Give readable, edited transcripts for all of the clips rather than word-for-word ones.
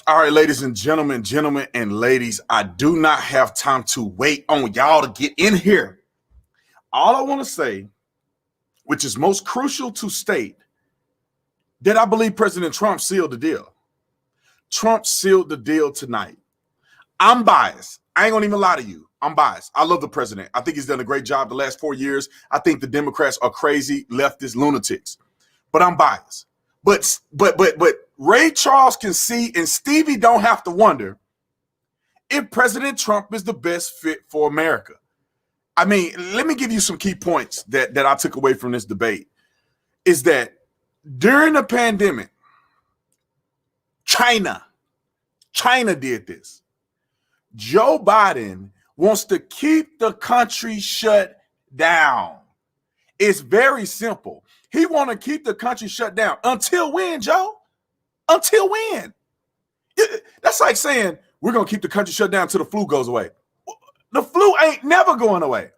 All right, ladies and gentlemen and ladies, I do not have time to wait on y'all to get in here. All I want to say, which is most crucial to state, that I believe President Trump sealed the deal. Trump sealed the deal tonight. I'm biased. I ain't gonna even lie to you. I'm biased. I love the president. I think he's done a great job the last 4 years. I think the Democrats are crazy leftist lunatics, but I'm biased. But Ray Charles can see, and Stevie don't have to wonder if President Trump is the best fit for America. I mean, let me give you some key points that I took away from this debate. Is that during the pandemic, China did this. Joe Biden wants to keep the country shut down. It's very simple. He want to keep the country shut down. Until when, Joe? Until when? That's like saying we're going to keep the country shut down until the flu goes away. The flu ain't never going away.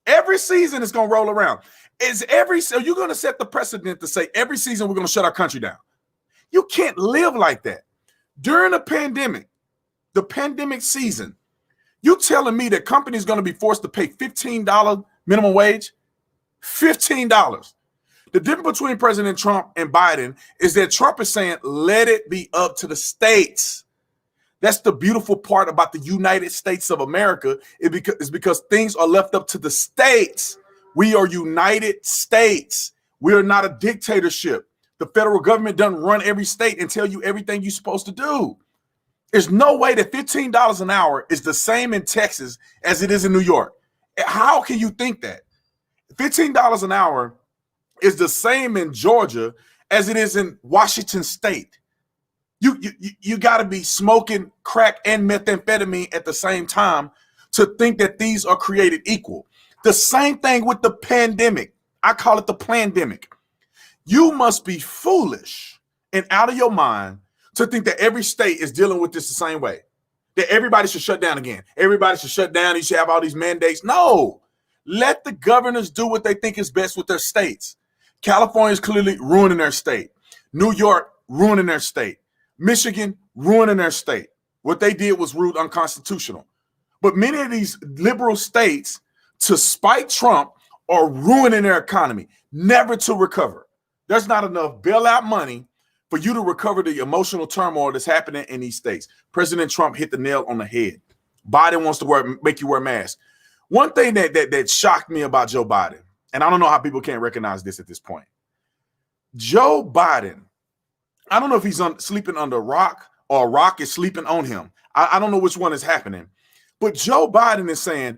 Every season is going to roll around. So you're going to set the precedent to say every season we're going to shut our country down. You can't live like that. During the pandemic season, you telling me that companies going to be forced to pay $15 minimum wage? $15. The difference between President Trump and Biden is that Trump is saying, let it be up to the states. That's the beautiful part about the United States of America, is because things are left up to the states. We are United States. We are not a dictatorship. The federal government doesn't run every state and tell you everything you're supposed to do. There's no way that $15 an hour is the same in Texas as it is in New York. How can you think that? $15 an hour is the same in Georgia as it is in Washington State. You got to be smoking crack and methamphetamine at the same time to think that these are created equal. The same thing with the pandemic. I call it the plandemic. You must be foolish and out of your mind to think that every state is dealing with this the same way, that everybody should shut down again. Everybody should shut down. You should have all these mandates. No, let the governors do what they think is best with their states. California is clearly ruining their state. New York ruining their state. Michigan ruining their state. What they did was ruled unconstitutional. But many of these liberal states, to spite Trump, are ruining their economy, never to recover. There's not enough bailout money for you to recover the emotional turmoil that's happening in these states. President Trump hit the nail on the head. Biden wants to make you wear masks. One thing that shocked me about Joe Biden, and I don't know how people can't recognize this at this point. Joe Biden, I don't know if he's sleeping under a rock or a rock is sleeping on him. I don't know which one is happening. But Joe Biden is saying,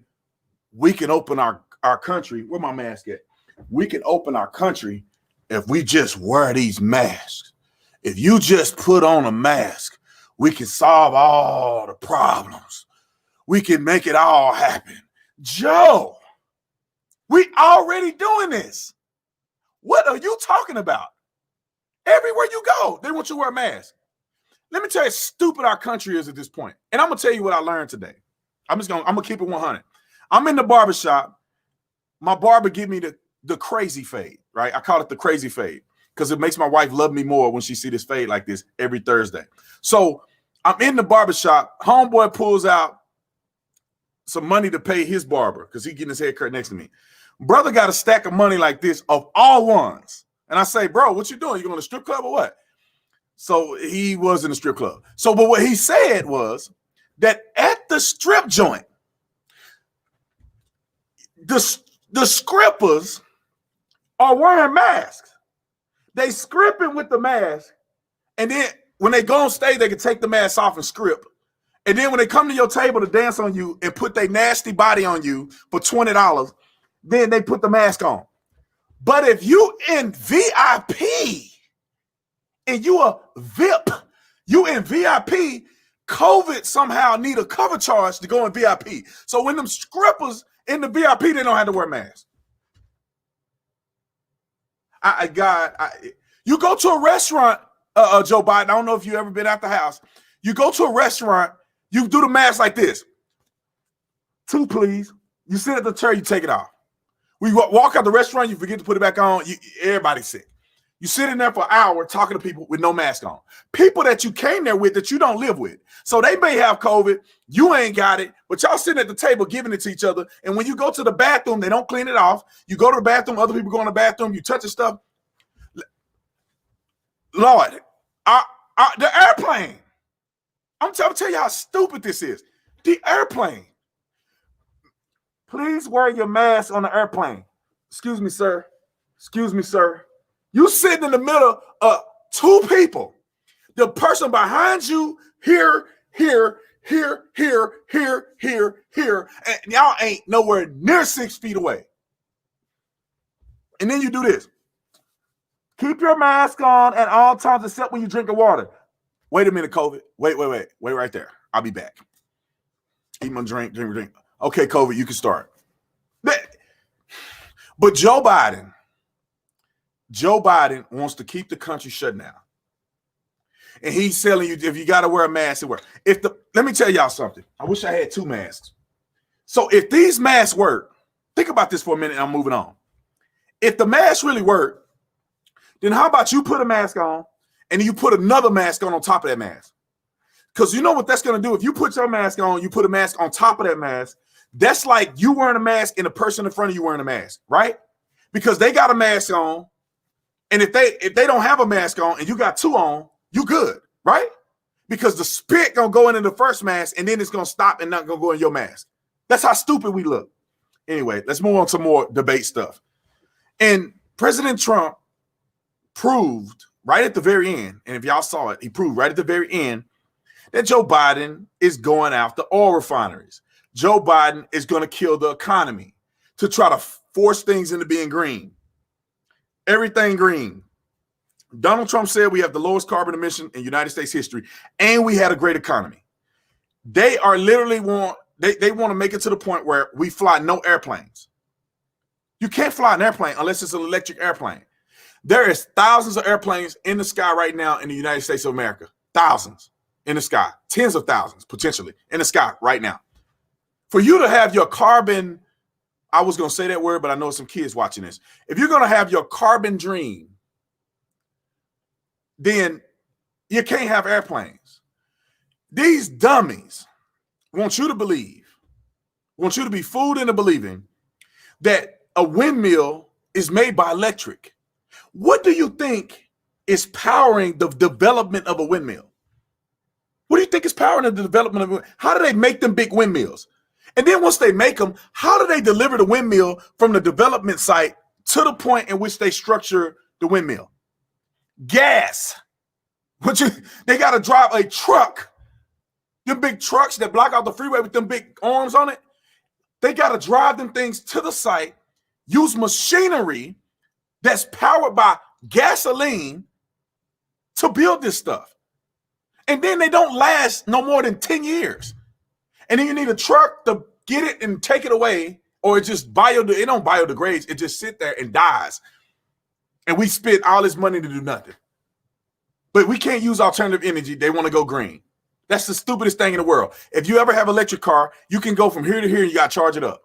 we can open our country. Where my mask at? We can open our country if we just wear these masks. If you just put on a mask, we can solve all the problems. We can make it all happen. Joe, we already doing this. What are you talking about? Everywhere you go, they want you to wear a mask. Let me tell you how stupid our country is at this point. And I'm going to tell you what I learned today. I'm going to keep it 100. I'm in the barbershop. My barber give me the crazy fade, right? I call it the crazy fade because it makes my wife love me more when she see this fade like this every Thursday. So I'm in the barbershop. Homeboy pulls out some money to pay his barber because he getting his hair cut next to me. Brother got a stack of money like this of all ones. And I say, bro, what you doing? You going to strip club or what? So he was in a strip club. So, but what he said was that at the strip joint, the scrippers are wearing masks. They scripping with the mask. And then when they go on stage, they can take the mask off and script. And then when they come to your table to dance on you and put their nasty body on you for $20, then they put the mask on. But if you in VIP and you a VIP, you in VIP, COVID somehow need a cover charge to go in VIP. So when them scrippers in the VIP, they don't have to wear masks. You go to a restaurant, Joe Biden. I don't know if you ever been out the house. You go to a restaurant, you do the mask like this. Two, please. You sit at the chair, you take it off. We walk out the restaurant, you forget to put it back on. Everybody's sick. You sit in there for an hour talking to people with no mask on. People that you came there with that you don't live with. So they may have COVID, you ain't got it, but y'all sitting at the table giving it to each other. And when you go to the bathroom, they don't clean it off. You go to the bathroom, other people go in the bathroom, you touch the stuff. Lord, the airplane. I'm trying to tell you how stupid this is. The airplane. Please wear your mask on the airplane. Excuse me, sir. Excuse me, sir. You sitting in the middle of two people. The person behind you here, and y'all ain't nowhere near 6 feet away. And then you do this. Keep your mask on at all times except when you drink the water. Wait a minute, COVID. Wait right there. I'll be back. Eat my drink. Okay, COVID, you can start. But Joe Biden wants to keep the country shut down. And he's telling you if you got to wear a mask, it works. Let me tell y'all something. I wish I had 2 masks. So if these masks work, think about this for a minute and I'm moving on. If the masks really work, then how about you put a mask on and you put another mask on top of that mask? Because you know what that's going to do? If you put your mask on, you put a mask on top of that mask, that's like you wearing a mask and the person in front of you wearing a mask, right? Because they got a mask on, and if they don't have a mask on and you got 2 on, you good, right? Because the spit gonna go into the first mask and then it's gonna stop and not gonna go in your mask. That's how stupid we look. Anyway, let's move on to more debate stuff. And President Trump proved right at the very end, and if y'all saw it, he proved right at the very end that Joe Biden is going after oil refineries. Joe Biden is going to kill the economy to try to force things into being green. Everything green. Donald Trump said we have the lowest carbon emission in United States history, and we had a great economy. They are literally they want to make it to the point where we fly no airplanes. You can't fly an airplane unless it's an electric airplane. There is thousands of airplanes in the sky right now in the United States of America. Thousands in the sky. Tens of thousands, potentially, in the sky right now. For you to have your carbon, I was going to say that word, but I know some kids watching this. If you're going to have your carbon dream, then you can't have airplanes. These dummies want you to believe, want you to be fooled into believing that a windmill is made by electric. What do you think is powering the development of a windmill? What do you think is powering the development of a windmill? How do they make them big windmills? And then once they make them, how do they deliver the windmill from the development site to the point in which they structure the windmill? Gas. They got to drive a truck. Them big trucks that block out the freeway with them big arms on it. They got to drive them things to the site, use machinery that's powered by gasoline to build this stuff. And then they don't last no more than 10 years. And then you need a truck to get it and take it away, or it just it don't biodegrades. It just sit there and dies. And we spend all this money to do nothing. But we can't use alternative energy. They want to go green. That's the stupidest thing in the world. If you ever have an electric car, you can go from here to here and you got to charge it up.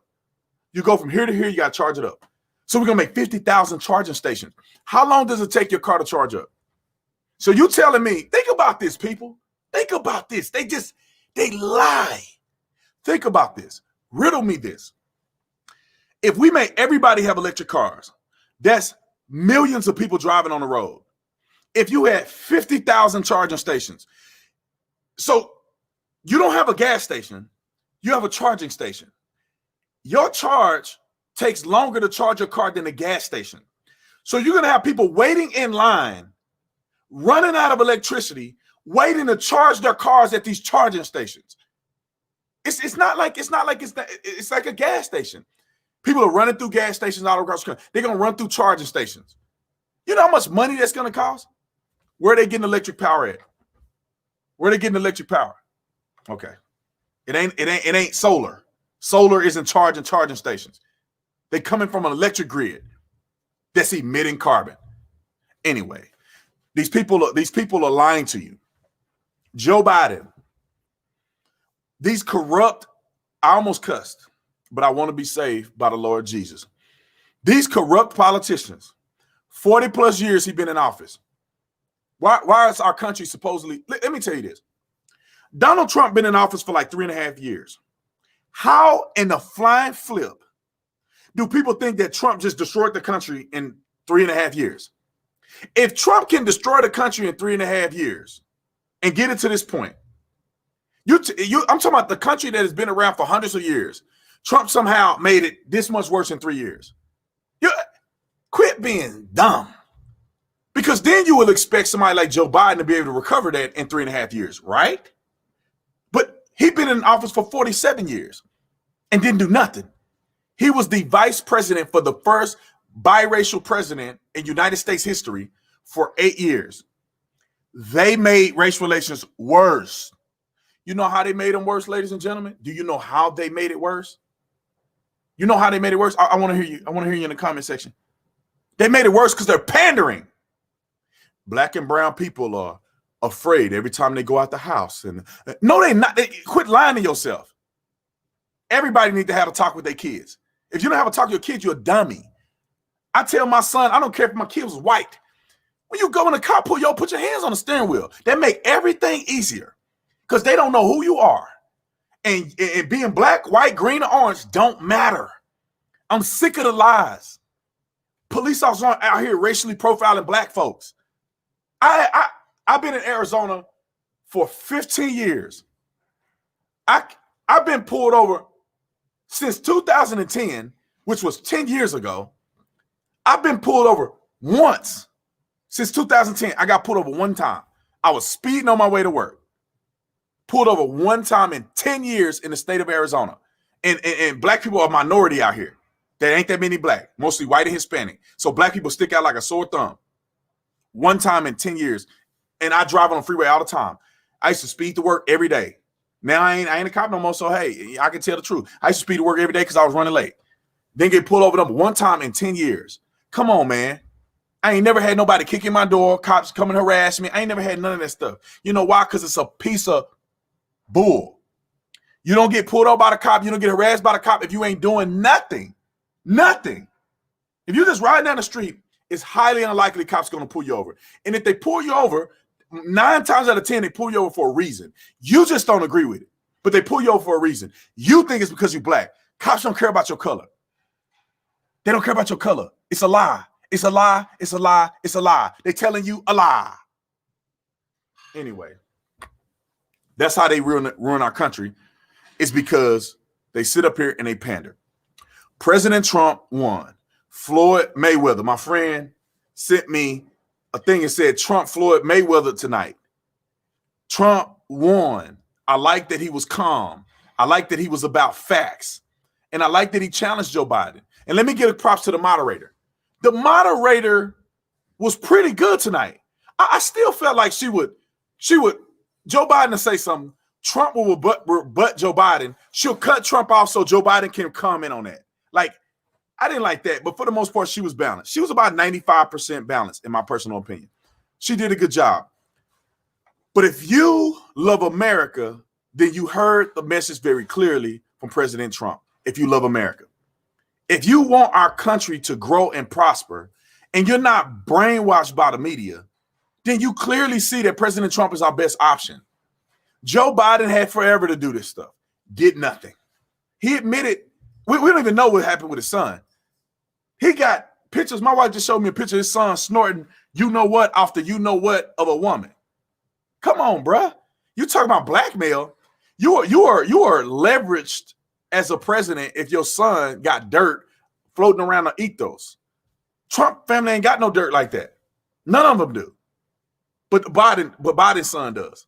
You go from here to here, you got to charge it up. So we're going to make 50,000 charging stations. How long does it take your car to charge up? So you telling me, think about this, people. Think about this. They lie. Think about this. Riddle me this. If we make everybody have electric cars, that's millions of people driving on the road. If you had 50,000 charging stations, so you don't have a gas station, you have a charging station. Your charge takes longer to charge your car than a gas station. So you're going to have people waiting in line, running out of electricity, waiting to charge their cars at these charging stations. It's like a gas station. People are running through gas stations all across the country. They're going to run through charging stations. You know how much money that's going to cost? Where are they getting electric power at? Where are they getting electric power? Okay. It ain't solar. Solar isn't charging stations. They're coming from an electric grid that's emitting carbon. Anyway, these people are lying to you. Joe Biden, these corrupt, I almost cussed, but I want to be saved by the Lord Jesus. These corrupt politicians 40 plus years he been in office. Why is our country supposedly, let me tell you this. Donald Trump been in office for like 3.5 years. How in the flying flip do people think that Trump just destroyed the country in 3.5 years? If Trump can destroy the country in 3.5 years and get it to this point, I'm talking about the country that has been around for hundreds of years. Trump somehow made it this much worse in 3 years. Quit being dumb. Because then you will expect somebody like Joe Biden to be able to recover that in 3.5 years, right? But he's been in office for 47 years and didn't do nothing. He was the vice president for the first biracial president in United States history for 8 years. They made race relations worse. You know how they made them worse, ladies and gentlemen? Do you know how they made it worse? You know how they made it worse? I want to hear you. I want to hear you in the comment section. They made it worse because they're pandering. Black and brown people are afraid every time they go out the house. And no, they're not. Quit lying to yourself. Everybody needs to have a talk with their kids. If you don't have a talk with your kids, you're a dummy. I tell my son, I don't care if my kid was white. When you go in the car, put your hands on the steering wheel. That make everything easier because they don't know who you are. And being black, white, green, or orange don't matter. I'm sick of the lies. Police officers aren't out here racially profiling black folks. I've been in Arizona for 15 years. I've been pulled over since 2010, which was 10 years ago. I've been pulled over once since 2010. I got pulled over one time. I was speeding on my way to work. Pulled over one time in 10 years in the state of Arizona. And black people are a minority out here. There ain't that many black, mostly white and Hispanic. So black people stick out like a sore thumb. One time in 10 years. And I drive on the freeway all the time. I used to speed to work every day. Now I ain't a cop no more, so hey, I can tell the truth. I used to speed to work every day because I was running late. Then get pulled over number one time in 10 years. Come on, man. I ain't never had nobody kick in my door, cops come and harass me. I ain't never had none of that stuff. You know why? Because it's a piece of bull. You don't get pulled over by the cop. You don't get harassed by the cop if you ain't doing nothing. Nothing. If you're just riding down the street, it's highly unlikely cops going to pull you over. And if they pull you over, 9 times out of 10, they pull you over for a reason. You just don't agree with it, but they pull you over for a reason. You think it's because you're black. Cops don't care about your color. They don't care about your color. It's a lie. It's a lie. It's a lie. It's a lie. They're telling you a lie. Anyway, that's how they ruin our country. It's because they sit up here and they pander. President Trump won. Floyd Mayweather, my friend, sent me a thing and said Trump, Floyd Mayweather tonight. Trump won. I like that he was calm. I like that he was about facts. And I like that he challenged Joe Biden. And let me give props to the moderator. The moderator was pretty good tonight. I still felt like she would, Joe Biden to say something, Trump will rebut Joe Biden. She'll cut Trump off so Joe Biden can comment on that. Like, I didn't like that, but for the most part, she was balanced. She was about 95% balanced, in my personal opinion. She did a good job. But if you love America, then you heard the message very clearly from President Trump. If you love America. If you want our country to grow and prosper, and you're not brainwashed by the media, then you clearly see that President Trump is our best option. Joe Biden had forever to do this stuff. Did nothing. He admitted, we don't even know what happened with his son. He got pictures. My wife just showed me a picture of his son snorting you know what off the you know what of a woman. Come on, bruh. You talking about blackmail. You are leveraged as a president if your son got dirt floating around the ethos. Trump family ain't got no dirt like that. None of them do. But Biden's son does.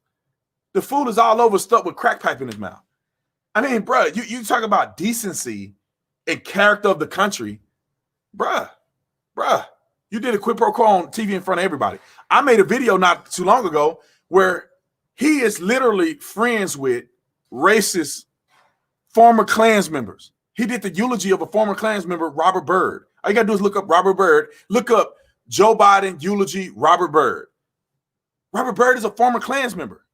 The fool is all over stuck with crack pipe in his mouth. I mean, bruh, you talk about decency and character of the country. Bruh, you did a quid pro quo on TV in front of everybody. I made a video not too long ago where he is literally friends with racist former Klans members. He did the eulogy of a former Klans member, Robert Byrd. All you got to do is look up Robert Byrd. Look up Joe Biden eulogy, Robert Byrd. Robert Byrd is a former Klans member.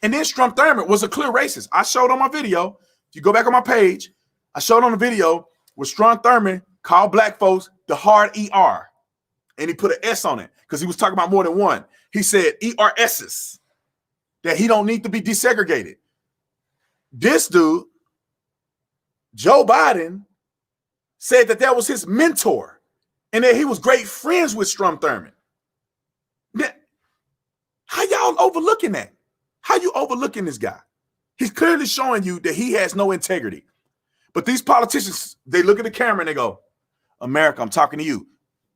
And then Strom Thurmond was a clear racist. I showed on my video. If you go back on my page, I showed on the video where Strom Thurmond called black folks the hard ER. and he put an S on it because he was talking about more than one. He said ERSs, that he don't need to be desegregated. This dude, Joe Biden, said that was his mentor and that he was great friends with Strom Thurmond. How y'all overlooking that? How you overlooking this guy? He's clearly showing you that he has no integrity. But these politicians, they look at the camera and they go, America, I'm talking to you.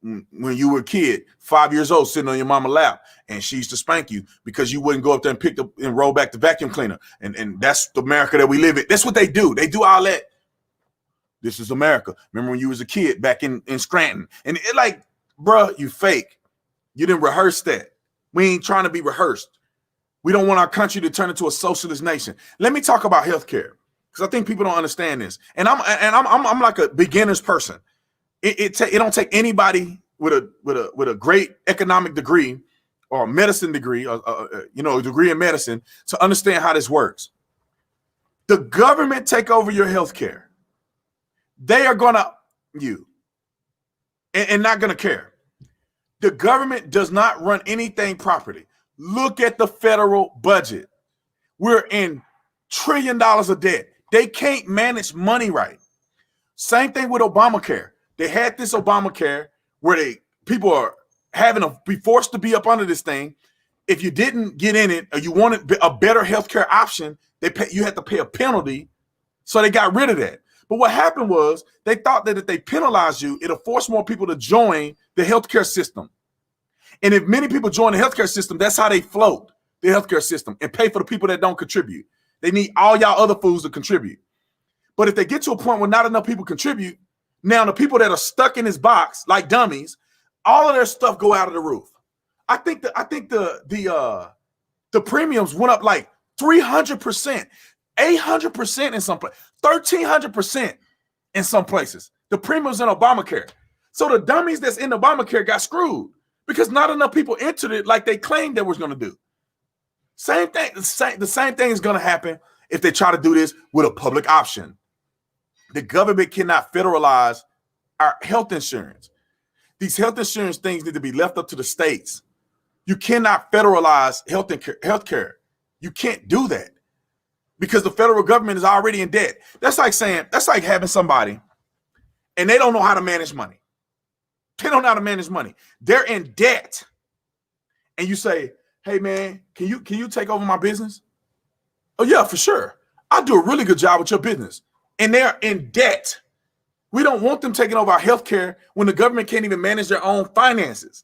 When you were a kid, 5 years old, sitting on your mama's lap, and she used to spank you because you wouldn't go up there and pick up and roll back the vacuum cleaner. And that's the America that we live in. That's what they do. They do all that. This is America. Remember when you was a kid back in Scranton? And it like, bruh, you fake. You didn't rehearse that. We ain't trying to be rehearsed. We don't want our country to turn into a socialist nation. Let me talk about healthcare, because I think people don't understand this. And I'm like a beginner's person. It don't take anybody with a great economic degree or a medicine degree, or a degree in medicine, to understand how this works. The government take over your healthcare. They are gonna you and not gonna care. The government does not run anything properly. Look at the federal budget. We're in $1 trillion of debt. They can't manage money right. Same thing with Obamacare. They had this Obamacare where people are having to be forced to be up under this thing. If you didn't get in it or you wanted a better healthcare option, you had to pay a penalty. So they got rid of that. But what happened was they thought that if they penalize you, it'll force more people to join the healthcare system. And if many people join the healthcare system, that's how they float the healthcare system and pay for the people that don't contribute. They need all y'all other fools to contribute. But if they get to a point where not enough people contribute, now the people that are stuck in this box like dummies, all of their stuff go out of the roof. I think the premiums went up like 300%, 800% in some places, 1,300% in some places. The premiums in Obamacare. So the dummies that's in Obamacare got screwed because not enough people entered it like they claimed they was going to do. Same thing. The same thing is going to happen if they try to do this with a public option. The government cannot federalize our health insurance. These health insurance things need to be left up to the states. You cannot federalize health care. You can't do that because the federal government is already in debt. That's like having somebody and they don't know how to manage money. They don't know how to manage money. They're in debt. And you say, hey man, can you take over my business? Oh yeah, for sure. I'll do a really good job with your business. And they're in debt. We don't want them taking over our healthcare when the government can't even manage their own finances.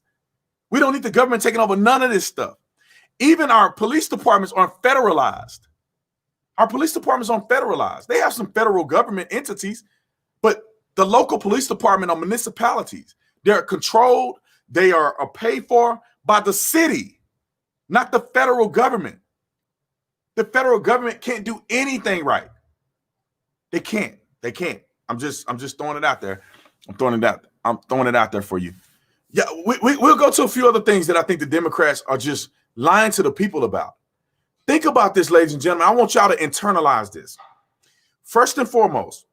We don't need the government taking over none of this stuff. Even our police departments aren't federalized. Our police departments aren't federalized. They have some federal government entities, but the local police department are municipalities. They're controlled. They are paid for by the city, not the federal government. The federal government can't do anything right. They can't. I'm just throwing it out there. I'm throwing it out there for you. Yeah, we'll go to a few other things that I think the Democrats are just lying to the people about. Think about this, ladies and gentlemen. I want y'all to internalize this. First and foremost,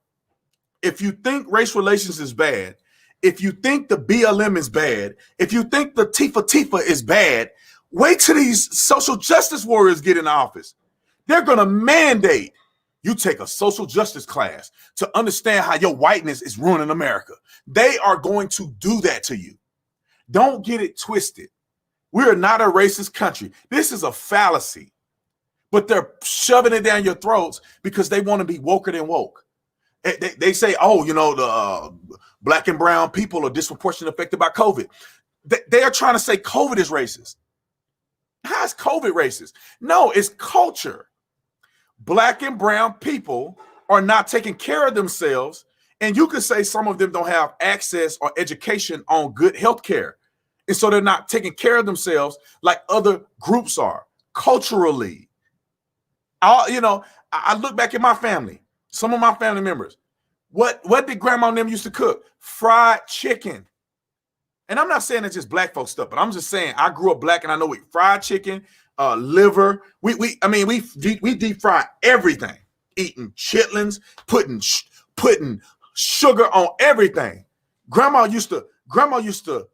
if you think race relations is bad, if you think the BLM is bad, if you think the Tifa is bad, wait till these social justice warriors get in office. They're going to mandate you take a social justice class to understand how your whiteness is ruining America. They are going to do that to you. Don't get it twisted. We are not a racist country. This is a fallacy. But they're shoving it down your throats because they want to be woker than woke. They say, oh, the black and brown people are disproportionately affected by COVID. They are trying to say COVID is racist. How is COVID racist? No, it's culture. Black and brown people are not taking care of themselves. And you could say some of them don't have access or education on good health care. And so they're not taking care of themselves like other groups are culturally. I look back at my family, some of my family members. What did grandma and them used to cook? Fried chicken. And I'm not saying it's just black folks stuff, but I'm just saying I grew up black and I know we fried chicken, liver. We deep fry everything. Eating chitlins, putting sugar on everything. Grandma used to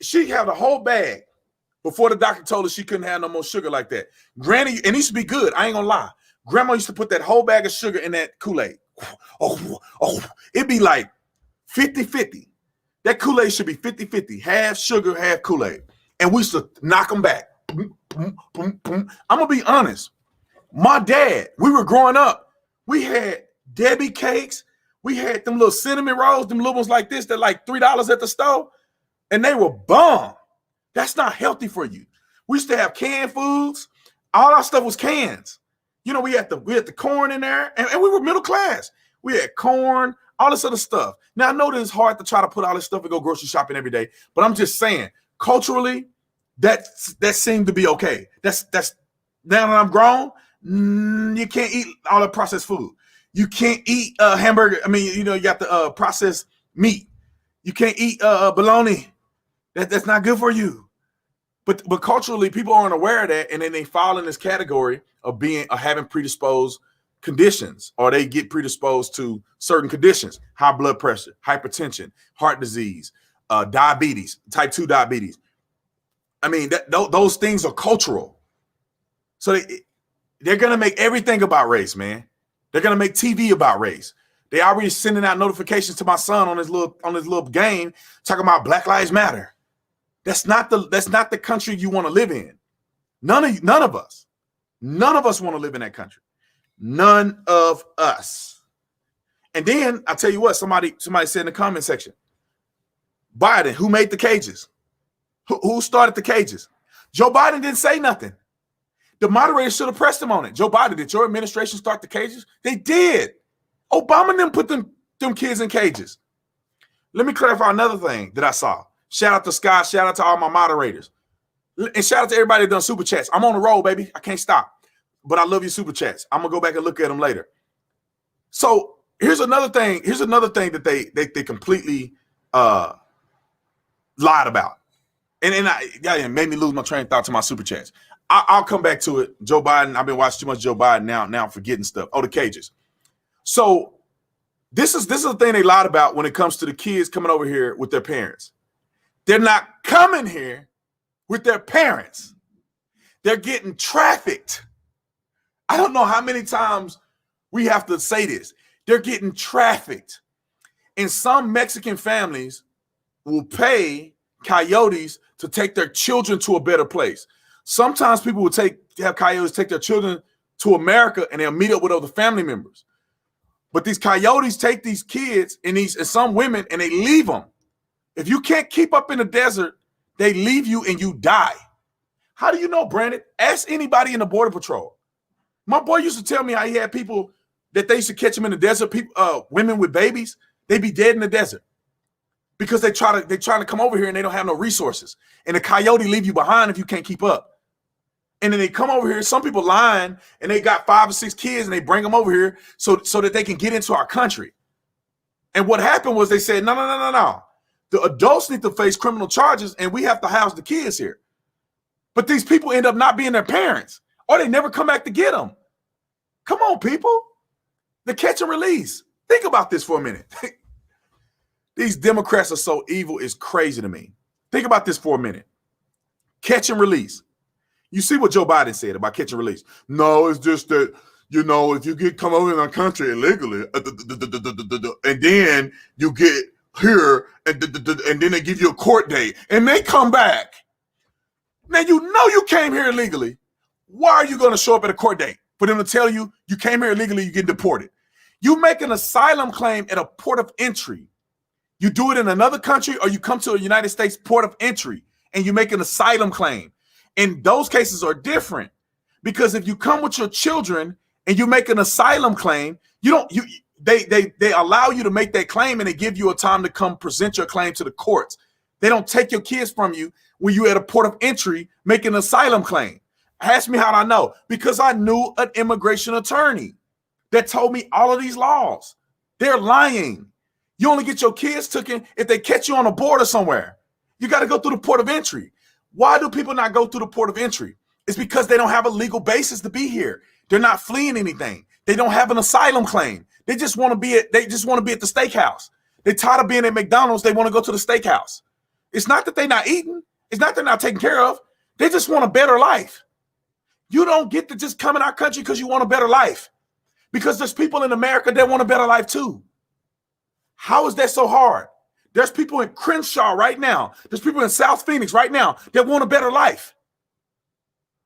She had a whole bag before the doctor told her she couldn't have no more sugar like that. Granny, and it used to be good. I ain't gonna lie. Grandma used to put that whole bag of sugar in that Kool-Aid. It'd be like 50-50. That Kool-Aid should be 50-50. Half sugar, half Kool-Aid. And we used to knock them back. I'm gonna be honest. My dad, we were growing up, we had Debbie cakes. We had them little cinnamon rolls, them little ones like this that like $3 at the store, and they were bomb. That's not healthy for you. We used to have canned foods. All our stuff was cans. You know, we had the corn in there, and we were middle class. We had corn, all this other stuff. Now, I know that it's hard to try to put all this stuff and go grocery shopping every day, but I'm just saying, culturally, that seemed to be okay. That's now that I'm grown, you can't eat all the processed food. You can't eat hamburger. I mean, you know, you got the processed meat. You can't eat bologna. That's not good for you. But culturally, people aren't aware of that, and then they fall in this category of having predisposed conditions, or they get predisposed to certain conditions: high blood pressure, hypertension, heart disease, diabetes, type 2 diabetes. I mean, those things are cultural. So they're gonna make everything about race, man. They're gonna make TV about race. They already sending out notifications to my son on his little game talking about Black Lives Matter. That's not the country you want to live in. None of us want to live in that country. None of us. And then I'll tell you what, somebody said in the comment section, Biden, who made the cages? Who started the cages? Joe Biden didn't say nothing. The moderators should have pressed him on it. Joe Biden, did your administration start the cages? They did. Obama and them put them kids in cages. Let me clarify another thing that I saw. Shout out to Scott. Shout out to all my moderators. And shout out to everybody that done super chats. I'm on the roll, baby. I can't stop. But I love your super chats. I'm going to go back and look at them later. So here's another thing. Here's another thing that they completely lied about. And it made me lose my train of thought to my super chats. I'll come back to it. Joe Biden, I've been watching too much Joe Biden now I'm forgetting stuff. Oh, the cages. So this is the thing they lied about when it comes to the kids coming over here with their parents. They're not coming here with their parents. They're getting trafficked. I don't know how many times we have to say this. They're getting trafficked. And some Mexican families will pay coyotes to take their children to a better place. Sometimes people will have coyotes take their children to America and they'll meet up with other family members. But these coyotes take these kids and some women and they leave them. If you can't keep up in the desert, they leave you and you die. How do you know, Brandon? Ask anybody in the Border Patrol. My boy used to tell me how he had people that they used to catch him in the desert, people, women with babies, they'd be dead in the desert because they're trying to come over here and they don't have no resources. And the coyote leave you behind if you can't keep up. And then they come over here. Some people lying and they got 5 or 6 kids and they bring them over here so that they can get into our country. And what happened was they said, no. The adults need to face criminal charges and we have to house the kids here. But these people end up not being their parents or they never come back to get them. Come on, people. The catch and release. Think about this for a minute. These Democrats are so evil, it's crazy to me. Think about this for a minute. Catch and release. You see what Joe Biden said about catch and release. No, it's just that, you know, if you come over in our country illegally, and then you get here, and then they give you a court date, and they come back. Now, you know you came here illegally. Why are you going to show up at a court date? For them to tell you you came here illegally, you get deported. You make an asylum claim at a port of entry. You do it in another country, or you come to a United States port of entry, and you make an asylum claim. And those cases are different because if you come with your children and you make an asylum claim, they allow you to make that claim and they give you a time to come present your claim to the courts. They don't take your kids from you when you're at a port of entry making an asylum claim. Ask me how I know. Because I knew an immigration attorney that told me all of these laws. They're lying. You only get your kids taken if they catch you on a border somewhere. You got to go through the port of entry. Why do people not go through the port of entry? It's because they don't have a legal basis to be here. They're not fleeing anything. They don't have an asylum claim. They just want to be at the steakhouse. They're tired of being at McDonald's. They want to go to the steakhouse. It's not that they're not eating. It's not they're not taken care of. They just want a better life. You don't get to just come in our country because you want a better life. Because there's people in America that want a better life too. How is that so hard? There's people in Crenshaw right now. There's people in South Phoenix right now that want a better life.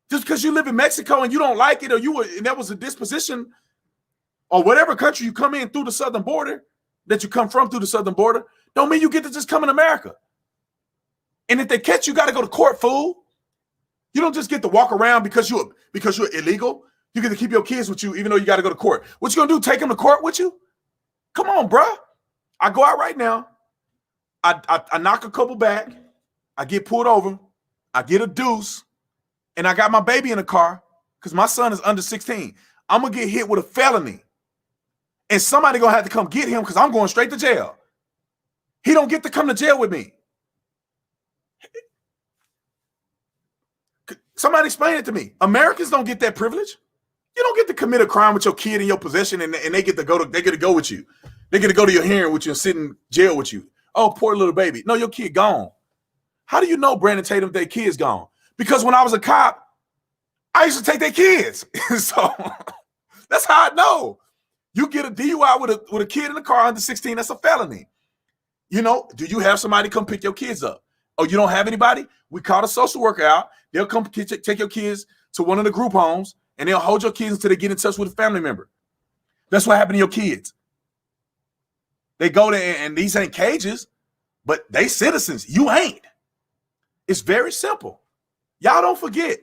Just because you live in Mexico and you don't like it, or and that was a disposition, or whatever country you come in through the southern border, that you come from through the southern border, don't mean you get to just come in America. And if they catch you, got to go to court, fool. You don't just get to walk around because you're illegal. You get to keep your kids with you, even though you got to go to court. What you gonna do? Take them to court with you? Come on, bruh. I go out right now. I knock a couple back. I get pulled over. I get a deuce. And I got my baby in the car because my son is under 16. I'm going to get hit with a felony. And somebody going to have to come get him because I'm going straight to jail. He don't get to come to jail with me. Somebody explain it to me. Americans don't get that privilege. You don't get to commit a crime with your kid in your possession and they get to go with you. They get to go to your hearing with you and sit in jail with you. Oh, poor little baby. No, your kid gone. How do you know Brandon Tatum, their kid's gone? Because when I was a cop, I used to take their kids. So that's how I know. You get a DUI with a kid in the car under 16, that's a felony. You know, do you have somebody come pick your kids up? Oh, you don't have anybody? We call a social worker out. They'll come take your kids to one of the group homes, and they'll hold your kids until they get in touch with a family member. That's what happened to your kids. They go there, and these ain't cages, but they citizens. You ain't. It's very simple. Y'all don't forget.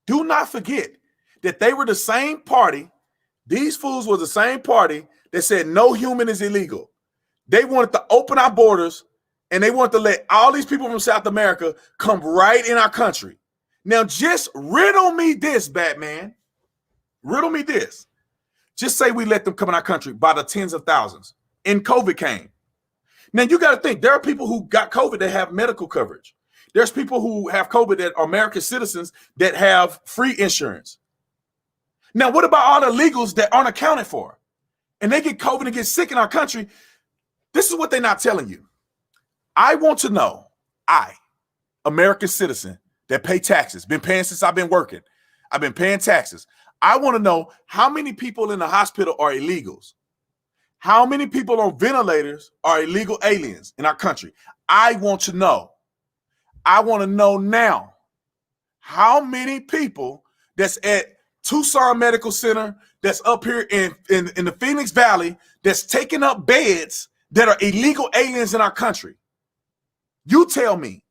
Do not forget that they were the same party. These fools were the same party that said no human is illegal. They wanted to open our borders, and they wanted to let all these people from South America come right in our country. Now, just riddle me this, Batman. Riddle me this. Just say we let them come in our country by the tens of thousands. And COVID came. Now, you got to think, there are people who got COVID that have medical coverage. There's people who have COVID that are American citizens that have free insurance. Now, what about all the illegals that aren't accounted for? And they get COVID and get sick in our country. This is what they're not telling you. I want to know, American citizen that pay taxes, been paying since I've been working. I've been paying taxes. I want to know how many people in the hospital are illegals. How many people on ventilators are illegal aliens in our country? I want to know. I want to know now how many people that's at Tucson Medical Center, that's up here in the Phoenix Valley, that's taking up beds that are illegal aliens in our country. You tell me.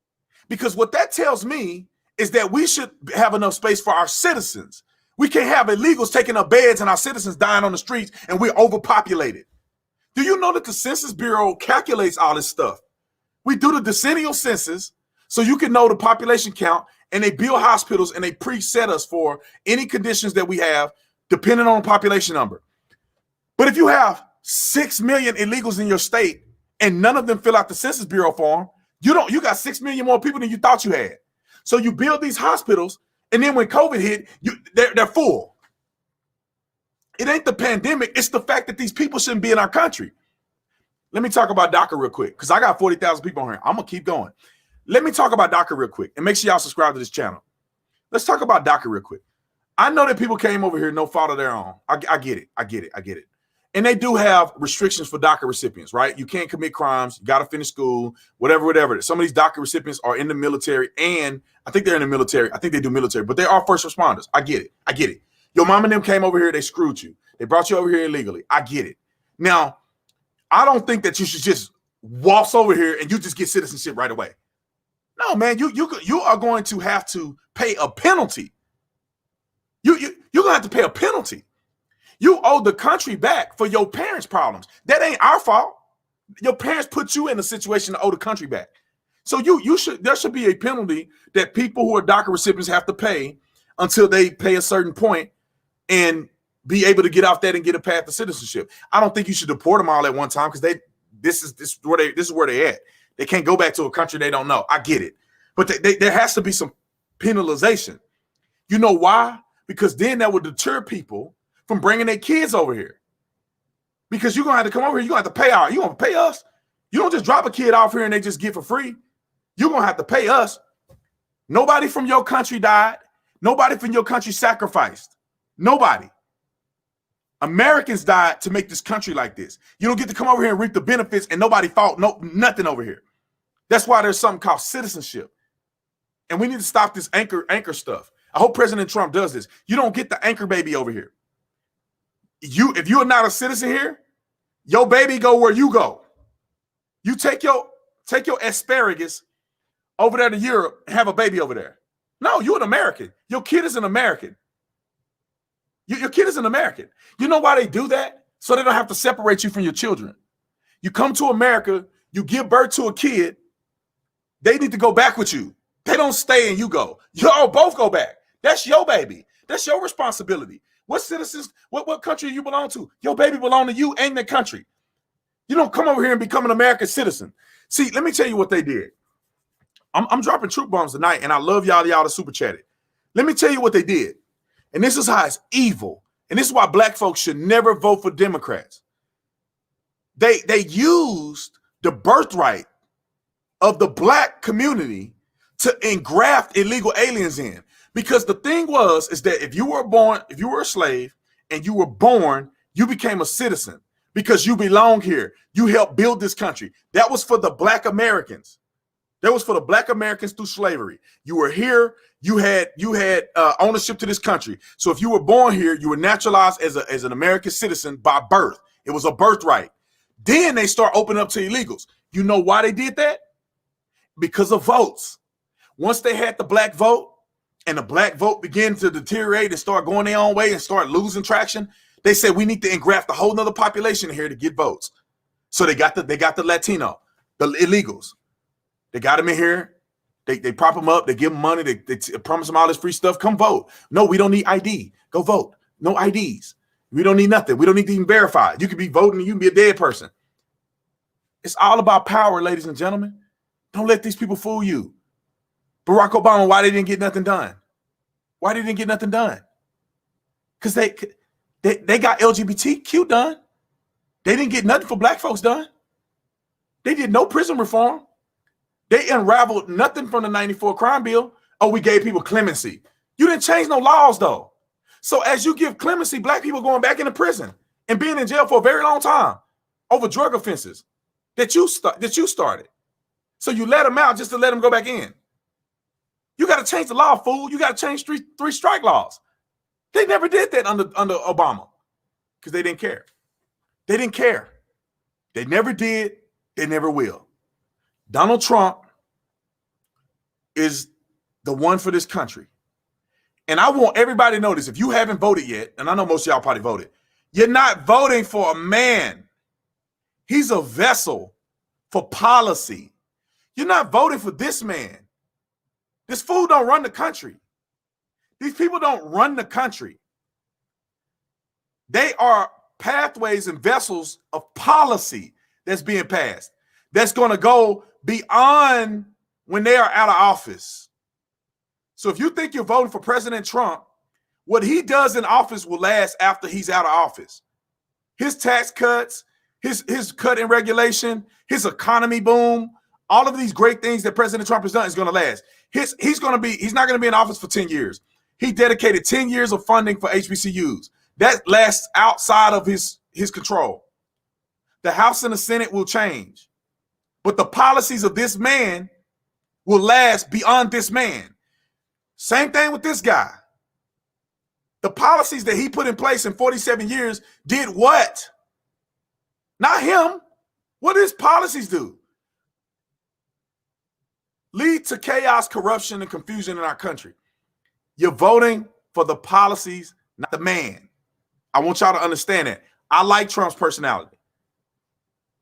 Because what that tells me is that we should have enough space for our citizens. We can't have illegals taking up beds and our citizens dying on the streets and we're overpopulated. Do you know that the Census Bureau calculates all this stuff? We do the decennial census so you can know the population count, and they build hospitals and they preset us for any conditions that we have depending on the population number. But if you have 6 million illegals in your state and none of them fill out the Census Bureau form, you got 6 million more people than you thought you had. So you build these hospitals, and then when COVID hit, they're full. It ain't the pandemic. It's the fact that these people shouldn't be in our country. Let me talk about DACA real quick because I got 40,000 people on here. I'm going to keep going. Let me talk about DACA real quick and make sure y'all subscribe to this channel. Let's talk about DACA real quick. I know that people came over here no fault of their own. I get it. I get it. And they do have restrictions for DACA recipients, right? You can't commit crimes. You got to finish school, whatever. Some of these DACA recipients are in the military, and I think they're in the military. I think they do military, but they are first responders. I get it. Your mom and them came over here. They screwed you. They brought you over here illegally. I get it. Now, I don't think that you should just waltz over here and you just get citizenship right away. No, man, you are going to have to pay a penalty. You're going to have to pay a penalty. You owe the country back for your parents' problems. That ain't our fault. Your parents put you in a situation to owe the country back. So there should be a penalty that people who are DACA recipients have to pay until they pay a certain point and be able to get off that and get a path to citizenship. I don't think you should deport them all at one time because this is where they at. They can't go back to a country they don't know. I get it. But there has to be some penalization. You know why? Because then that would deter people from bringing their kids over here. Because you're going to have to come over here. You're going to have to pay you're going to pay us. You don't just drop a kid off here and they just get for free. You're going to have to pay us. Nobody from your country died. Nobody from your country sacrificed. Nobody. Americans died to make this country like this. You don't get to come over here and reap the benefits and nobody fought nothing over here. That's why there's something called citizenship. And we need to stop this anchor stuff. I hope President Trump does this. You don't get the anchor baby over here. If you are not a citizen here, your baby go where you go. You take your asparagus over there to Europe and have a baby over there. No, you're an American. Your kid is an American. Your kid is an American. You know why they do that? So they don't have to separate you from your children. You come to America, you give birth to a kid, they need to go back with you. They don't stay and you go. Y'all both go back. That's your baby. That's your responsibility. What citizens, what country you belong to? Your baby belong to you and the country. You don't come over here and become an American citizen. See, let me tell you what they did. I'm dropping truth bombs tonight, and I love y'all to super chat it. Let me tell you what they did. And this is how it's evil. And this is why black folks should never vote for Democrats. They used the birthright of the black community to engraft illegal aliens in. Because the thing is that if you were a slave and you were born, you became a citizen because you belong here. You helped build this country. That was for the black Americans. That was for the black Americans through slavery. You were here. You had ownership to this country. So if you were born here, you were naturalized as an American citizen by birth. It was a birthright. Then they start opening up to illegals. You know why they did that? Because of votes. Once they had the black vote and the black vote began to deteriorate and start going their own way and start losing traction, they said we need to engraft a whole nother population here to get votes. So they got the Latino, the illegals. They got them in here. They prop them up. They give them money. They promise them all this free stuff. Come vote. No, we don't need ID. Go vote. No IDs. We don't need nothing. We don't need to even verify. You could be voting and you can be a dead person. It's all about power, ladies and gentlemen. Don't let these people fool you. Barack Obama, why they didn't get nothing done? Why they didn't get nothing done? Because they got LGBTQ done. They didn't get nothing for black folks done. They did no prison reform. They unraveled nothing from the 94 crime bill. Oh, we gave people clemency. You didn't change no laws, though. So as you give clemency, black people going back into prison and being in jail for a very long time over drug offenses that you started. So you let them out just to let them go back in. You got to change the law, fool. You got to change three strike laws. They never did that under Obama because they didn't care. They didn't care. They never did. They never will. Donald Trump is the one for this country. And I want everybody to know this. If you haven't voted yet, and I know most of y'all probably voted, you're not voting for a man. He's a vessel for policy. You're not voting for this man. This fool don't run the country. These people don't run the country. They are pathways and vessels of policy that's being passed. That's going to go beyond when they are out of office. So if you think you're voting for President Trump, what he does in office will last after he's out of office. His tax cuts, his cut in regulation, his economy boom, all of these great things that President Trump has done is going to last. He's not going to be in office for 10 years. He dedicated 10 years of funding for HBCUs. That lasts outside of his control. The House and the Senate will change. But the policies of this man will last beyond this man. Same thing with this guy. The policies that he put in place in 47 years did what? Not him. What did his policies do? Lead to chaos, corruption, and confusion in our country. You're voting for the policies, not the man. I want y'all to understand that. I like Trump's personality.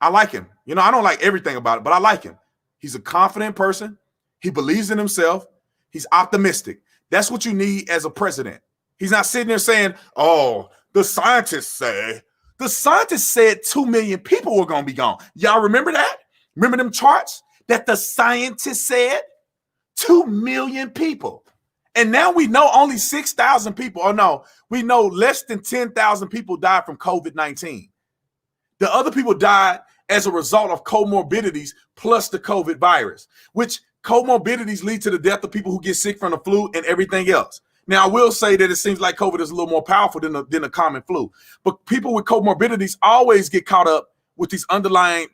I like him. You know, I don't like everything about it, but I like him. He's a confident person. He believes in himself. He's optimistic. That's what you need as a president. He's not sitting there saying, oh, the scientists say. The scientists said 2 million people were going to be gone. Y'all remember that? Remember them charts that the scientists said? 2 million people. And now we know only 6,000 people. Oh, no, we know less than 10,000 people died from COVID-19. The other people died as a result of comorbidities plus the COVID virus, which comorbidities lead to the death of people who get sick from the flu and everything else. Now, I will say that it seems like COVID is a little more powerful than a common flu. But people with comorbidities always get caught up with these underlying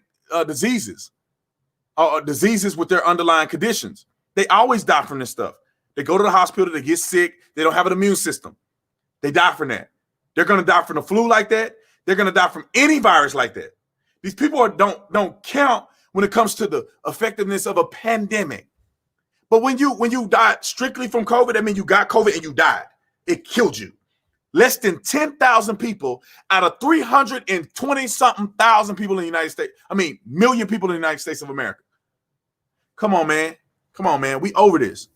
diseases with their underlying conditions. They always die from this stuff. They go to the hospital, they get sick, they don't have an immune system. They die from that. They're going to die from the flu like that. They're going to die from any virus like that. These people don't count when it comes to the effectiveness of a pandemic. But when you died strictly from COVID, I mean, you got COVID and you died. It killed you. Less than 10,000 people out of 320-something thousand people in the United States. I mean, million people in the United States of America. Come on, man. Come on, man. We over this.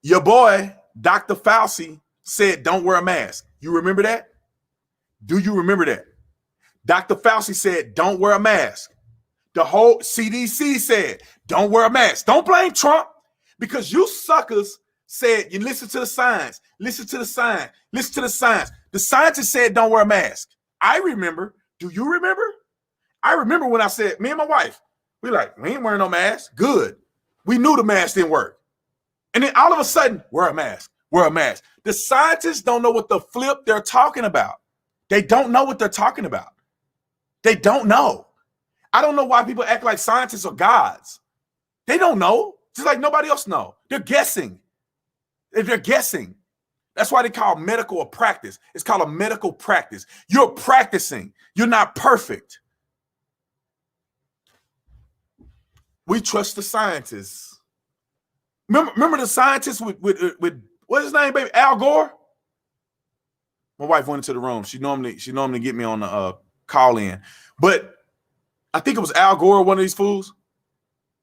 Your boy, Dr. Fauci, said don't wear a mask. You remember that? Do you remember that? Dr. Fauci said don't wear a mask. The whole CDC said don't wear a mask. Don't blame Trump, because you suckers said you listen to the science. Listen to the science. Listen to the science. The scientists said don't wear a mask. I remember. Do you remember? I remember when I said, me and my wife, we ain't wearing no mask. Good. We knew the mask didn't work. And then all of a sudden, wear a mask. Wear a mask. The scientists don't know what the flip they're talking about. They don't know what they're talking about. They don't know. I don't know why people act like scientists are gods. They don't know. Just like nobody else know. They're guessing. They're guessing. That's why they call medical a practice. It's called a medical practice. You're practicing. You're not perfect. We trust the scientists. Remember the scientists with what's his name, baby? Al Gore? My wife went into the room. She normally get me on the call in. But I think it was Al Gore, one of these fools.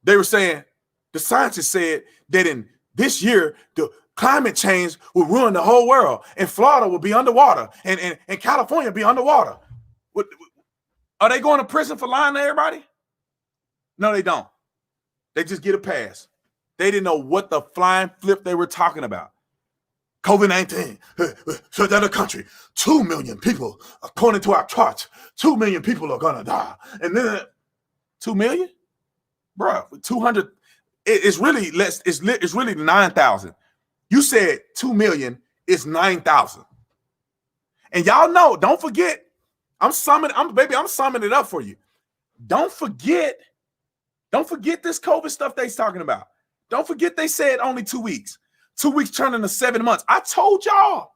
They were saying, the scientists said that in this year, the climate change will ruin the whole world, and Florida will be underwater, and California will be underwater. Are they going to prison for lying to everybody? No, they don't. They just get a pass. They didn't know what the flying flip they were talking about. COVID-19 shut down the country. 2 million people, according to our charts, 2 million people are gonna die. And then 2 million, bro. 200. It's really less. It's really 9,000. You said 2 million is 9,000. And y'all know. Don't forget. I'm summing it up for you. Don't forget this COVID stuff they's talking about. Don't forget they said only 2 weeks. 2 weeks turning to 7 months. I told y'all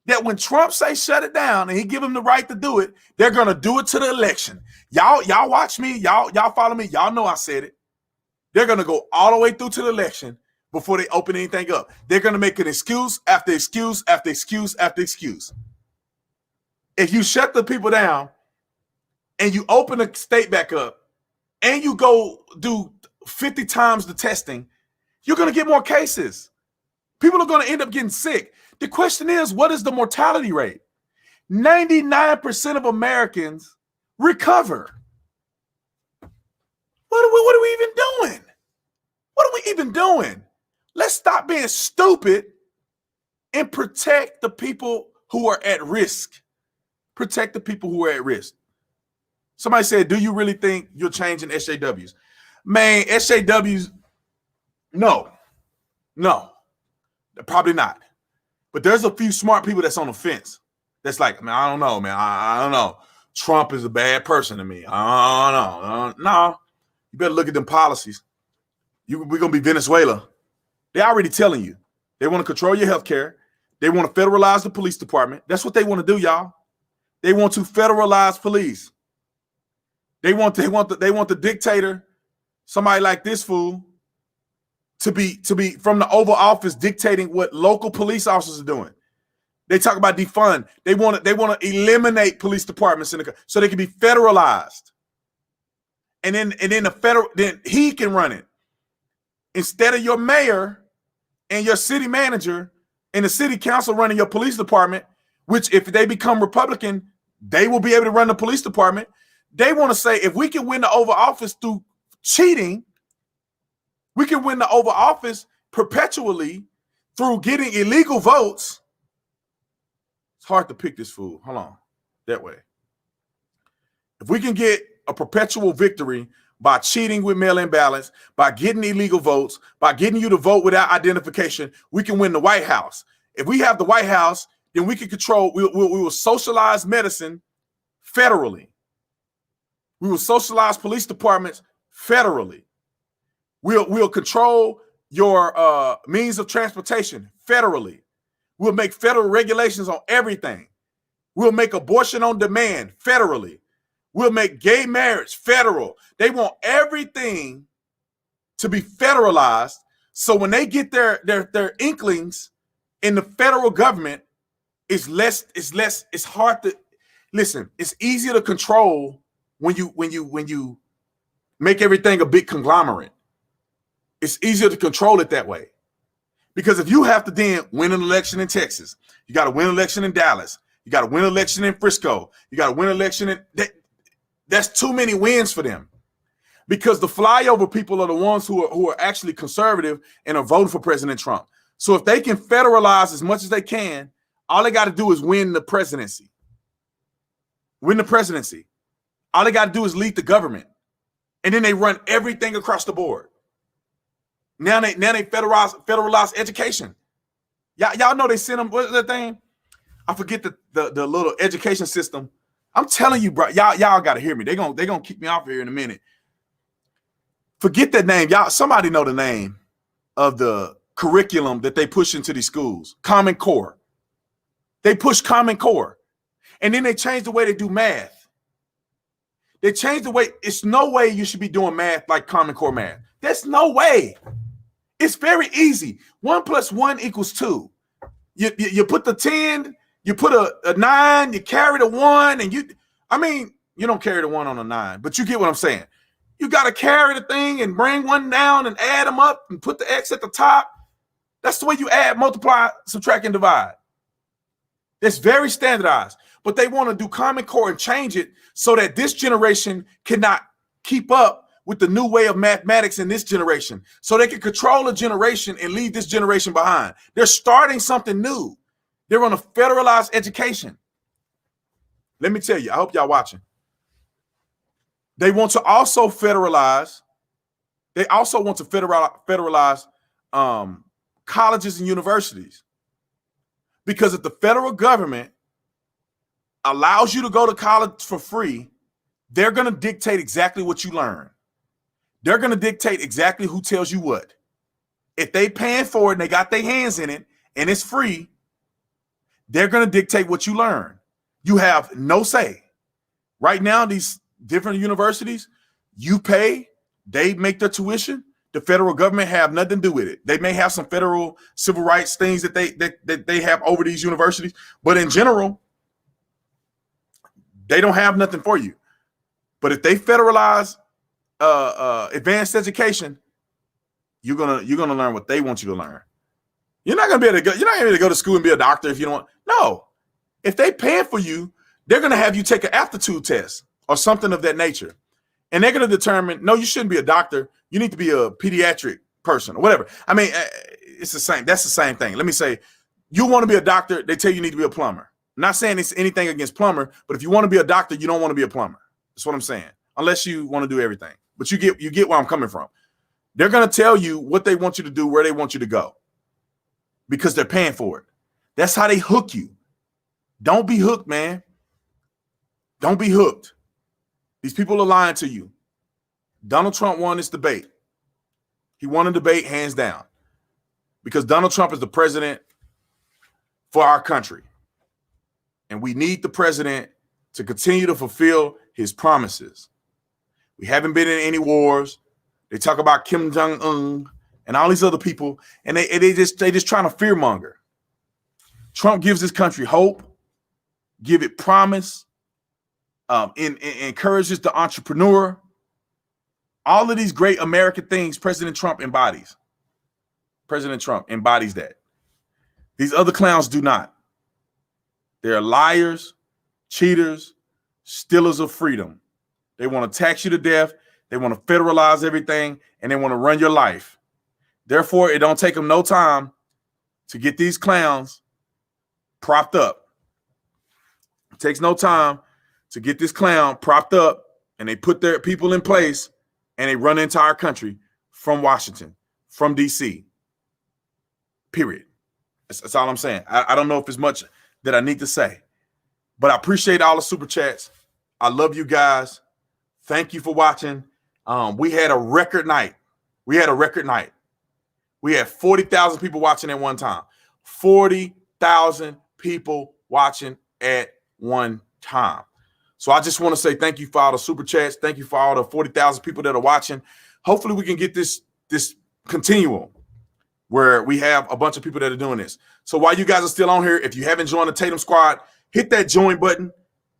that when Trump say shut it down and he give them the right to do it, they're gonna do it to the election. Y'all watch me. Y'all follow me. Y'all know I said it. They're gonna go all the way through to the election before they open anything up. They're gonna make an excuse after excuse after excuse after excuse. If you shut the people down and you open the state back up and you go do 50 times the testing, you're going to get more cases. People are going to end up getting sick. The question is, what is the mortality rate? 99% of Americans recover. What are we even doing? What are we even doing? Let's stop being stupid and protect the people who are at risk. Protect the people who are at risk. Somebody said, do you really think you're changing SJWs? Man, SJWs, no, probably not. But there's a few smart people that's on the fence. That's like, man, I don't know, man. I don't know. Trump is a bad person to me. I don't know. No, you better look at them policies. We're going to be Venezuela. They're already telling you. They want to control your health care. They want to federalize the police department. That's what they want to do, y'all. They want to federalize police. They want the dictator, somebody like this fool, to be from the Oval Office dictating what local police officers are doing. They talk about defund. They want to eliminate police departments so they can be federalized. And then then he can run it. Instead of your mayor and your city manager and the city council running your police department, which if they become Republican, they will be able to run the police department. They want to say, if we can win the Oval Office through cheating, we can win the Oval Office perpetually through getting illegal votes. It's hard to pick this fool. Hold on. That way. If we can get a perpetual victory by cheating with mail-in ballots, by getting illegal votes, by getting you to vote without identification, we can win the White House. If we have the White House, then we can control, we will socialize medicine federally. We will socialize police departments federally. We'll control your means of transportation federally. We'll make federal regulations on everything. We'll make abortion on demand federally. We'll make gay marriage federal. They want everything to be federalized. So when they get their inklings in the federal government, it's hard to listen. It's easier to control when you make everything a big conglomerate. It's easier to control it that way. Because if you have to then win an election in Texas, you got to win an election in Dallas, you got to win an election in Frisco, you got to win an election in that's too many wins for them. Because the flyover people are the ones who are actually conservative and are voting for President Trump. So if they can federalize as much as they can, all they got to do is win the presidency. Win the presidency. All they got to do is lead the government. And then they run everything across the board. Now they federalize education. Y'all know they sent them, what's that thing? I forget the little education system. I'm telling you, bro, y'all got to hear me. They're gonna kick me off here in a minute. Forget that name. Y'all, somebody know the name of the curriculum that they push into these schools. Common Core. They push Common Core. And then they change the way they do math. They change the way, it's no way you should be doing math like Common Core math. There's no way. It's very easy. 1 + 1 = 2. You put the 10, you put a 9, you carry the 1, and you don't carry the 1 on a 9, but you get what I'm saying. You got to carry the thing and bring 1 down and add them up and put the X at the top. That's the way you add, multiply, subtract, and divide. It's very standardized, but they want to do Common Core and change it so that this generation cannot keep up with the new way of mathematics in this generation, so they can control a generation and leave this generation behind. They're starting something new. They're going to federalize education. Let me tell you, I hope y'all watching. They want to also federalize. They also want to federalize colleges and universities. Because if the federal government allows you to go to college for free, they're going to dictate exactly what you learn. They're going to dictate exactly who tells you what. If they paying for it and they got their hands in it and it's free, they're going to dictate what you learn. You have no say. Right now, these different universities, you pay, they make their tuition. The federal government have nothing to do with it. They may have some federal civil rights things that they have over these universities, but in general, they don't have nothing for you. But if they federalize advanced education, you're gonna learn what they want you to learn. You're not gonna be able to go to school and be a doctor if you don't. No, if they paying for you, they're gonna have you take an aptitude test or something of that nature, and they're gonna determine, no, you shouldn't be a doctor. You need to be a pediatric person or whatever. I mean, it's the same. That's the same thing. Let me say, you want to be a doctor, they tell you need to be a plumber. I'm not saying it's anything against plumber, but if you want to be a doctor, you don't want to be a plumber. That's what I'm saying. Unless you want to do everything, but you get where I'm coming from. They're gonna tell you what they want you to do, where they want you to go, because they're paying for it. That's how they hook you. Don't be hooked, man. Don't be hooked. These people are lying to you. Donald Trump won this debate. He won a debate hands down because Donald Trump is the president for our country. And we need the president to continue to fulfill his promises. We haven't been in any wars. They talk about Kim Jong-un and all these other people, and they just trying to fearmonger. Trump gives this country hope, give it promise, encourages the entrepreneur. All of these great American things President Trump embodies. President Trump embodies that. These other clowns do not. They're liars, cheaters, stealers of freedom. They want to tax you to death. They want to federalize everything, and they want to run your life. Therefore, it don't take them no time to get these clowns propped up. It takes no time to get this clown propped up, and they put their people in place and they run the entire country from Washington, from DC. Period. That's all I'm saying. I don't know if it's much that I need to say, but I appreciate all the super chats. I love you guys. Thank you for watching. We had a record night. We had 40,000 people watching at one time. 40,000 people watching at one time. So I just want to say thank you for all the super chats. Thank you for all the 40,000 people that are watching. Hopefully we can get this continual where we have a bunch of people that are doing this. So while you guys are still on here, if you haven't joined the Tatum Squad, hit that join button.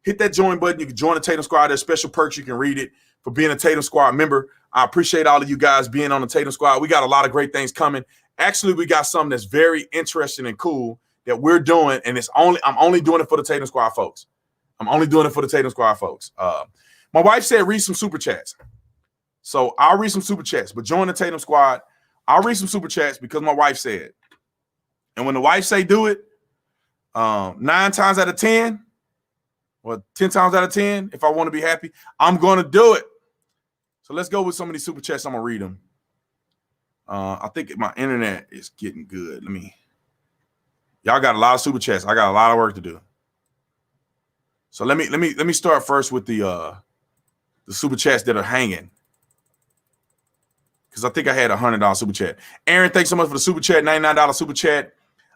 Hit that join button. You can join the Tatum Squad. There's special perks. You can read it for being a Tatum Squad member. I appreciate all of you guys being on the Tatum Squad. We got a lot of great things coming. Actually, we got something that's very interesting and cool that we're doing, and I'm only doing it for the Tatum Squad folks. My wife said read some super chats. So I'll read some super chats, but join the Tatum Squad. I'll read some super chats because my wife said. And when the wife say do it, 9 times out of 10, or 10 times out of 10, if I want to be happy, I'm going to do it. So let's go with some of these super chats. I'm going to read them. I think my internet is getting good. Y'all got a lot of super chats. I got a lot of work to do. So let me start first with the super chats that are hanging. Because I think I had $100 super chat. Aaron, thanks so much for the super chat. $99 super chat.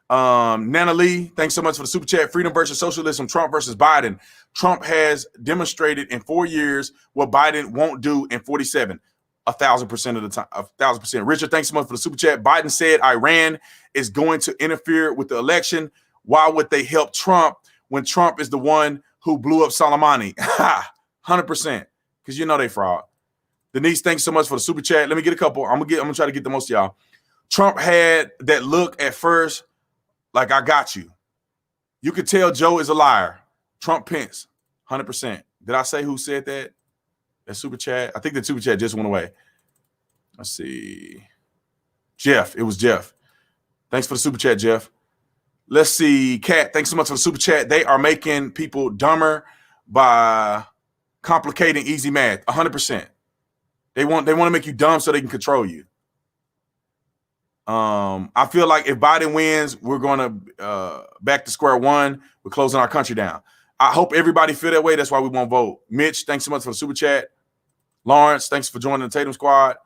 Nana Lee, thanks so much for the super chat. Freedom versus socialism, Trump versus Biden. Trump has demonstrated in 4 years what Biden won't do in 47. 1,000% of the time. 1,000%. Richard, thanks so much for the super chat. Biden said Iran is going to interfere with the election. Why would they help Trump when Trump is the one who blew up Soleimani? 100%. Because you know they fraud. Denise, thanks so much for the super chat. Let me get a couple. I'm gonna try to get the most of y'all. Trump had that look at first, like I got you. You could tell Joe is a liar. Trump Pence, 100%. Did I say who said that? That super chat? I think the super chat just went away. Let's see. Jeff. It was Jeff. Thanks for the super chat, Jeff. Let's see. Kat, thanks so much for the super chat. They are making people dumber by complicating easy math. 100%. They want to make you dumb so they can control you. I feel like if Biden wins, we're going to back to square one. We're closing our country down. I hope everybody feel that way. That's why we won't vote. Mitch, thanks so much for the super chat. Lawrence, thanks for joining the Tatum Squad.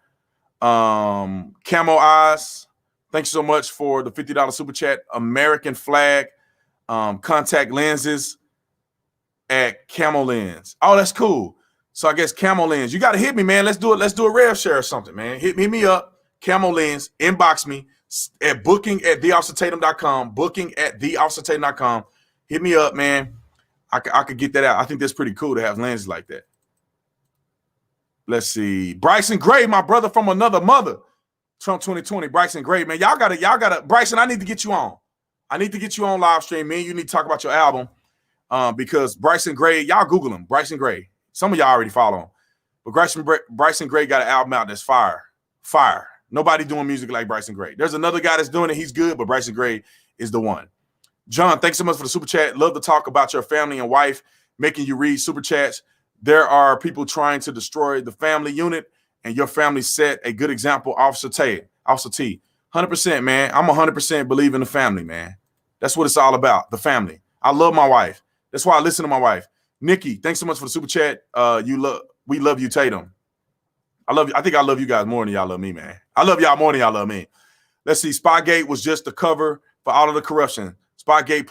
Camo Eyes, thanks so much for the $50 super chat. American Flag, contact lenses at Camo Lens. Oh, that's cool. So I guess Camo Lens. You got to hit me, man. Let's do it. Let's do a rev share or something, man. Hit me up. Camo Lens. Inbox me at booking@theofficertatum.com. Booking@theofficertatum.com. Hit me up, man. I could get that out. I think that's pretty cool to have lenses like that. Let's see. Bryson Gray, my brother from another mother. Trump 2020. Bryson Gray, man. Y'all gotta. Bryson, I need to get you on. I need to get you on live stream, man. You need to talk about your album. Because Bryson Gray, y'all Google him. Bryson Gray. Some of y'all already follow him. But Bryson Gray got an album out that's fire. Fire. Nobody doing music like Bryson Gray. There's another guy that's doing it. He's good, but Bryson Gray is the one. John, thanks so much for the super chat. Love to talk about your family and wife, making you read super chats. There are people trying to destroy the family unit, and your family set a good example. Officer T. 100%, man. I'm 100% believe in the family, man. That's what it's all about, the family. I love my wife. That's why I listen to my wife. Nikki, thanks so much for the super chat. We love you, Tatum. I love you. I think I love you guys more than y'all love me, man. I love y'all more than y'all love me. Let's see. Spygate was just the cover for all of the corruption. Spygate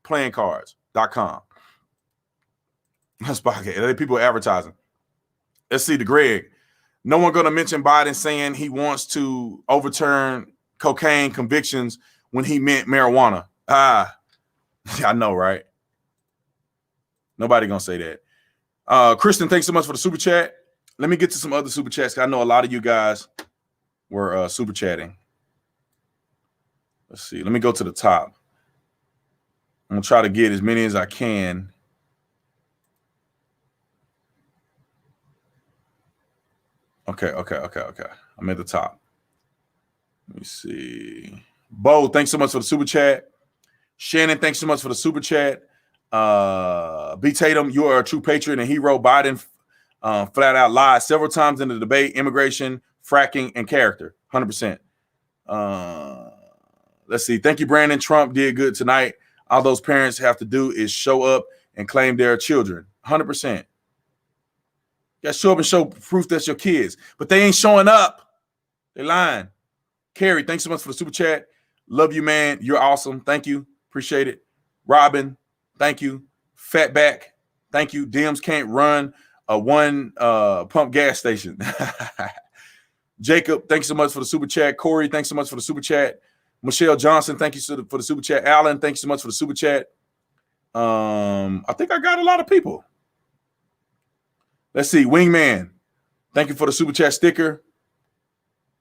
playing cards.com. Spygate. People advertising. Let's see. The Greg. No one going to mention Biden saying he wants to overturn cocaine convictions when he meant marijuana. I know, right? Nobody going to say that. Kristen, thanks so much for the super chat. Let me get to some other super chats. I know a lot of you guys were super chatting. Let's see. Let me go to the top. I'm going to try to get as many as I can. Okay. I'm at the top. Let me see. Bo, thanks so much for the super chat. Shannon, thanks so much for the super chat. B. Tatum, you are a true patriot and hero. Biden Flat out lied several times in the debate: immigration, fracking, and character. 100%. Let's see. Thank you, Brandon. Trump did good tonight. All those parents have to do is show up and claim their children. 100%. You got to show up and show proof that's your kids. But they ain't showing up. They lying. Carrie, thanks so much for the super chat. Love you, man. You're awesome. Thank you. Appreciate it. Robin, thank you. Fatback, thank you. Dims can't run a one pump gas station. Jacob, thanks so much for the super chat. Corey, thanks so much for the super chat. Michelle Johnson, thank you for the super chat. Alan, thank you so much for the super chat. I think I got a lot of people. Let's see. Wingman, thank you for the super chat sticker.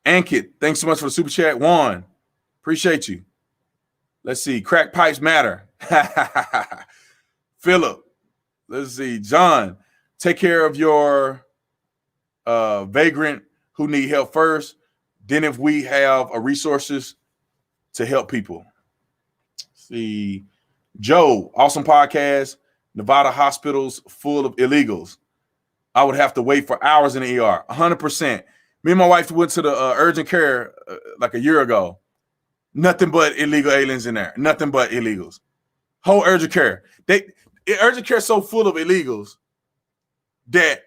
Ankit, thanks so much for the super chat. Juan, appreciate you. Let's see. Crack pipes matter. Philip, let's see. John, take care of your vagrant who need help first. Then if we have resources to help people. Let's see. Joe, awesome podcast. Nevada hospitals full of illegals. I would have to wait for hours in the ER. 100%. Me and my wife went to the urgent care like a year ago. Nothing but illegal aliens in there. Nothing but illegals. Whole urgent care. Urgent care is so full of illegals that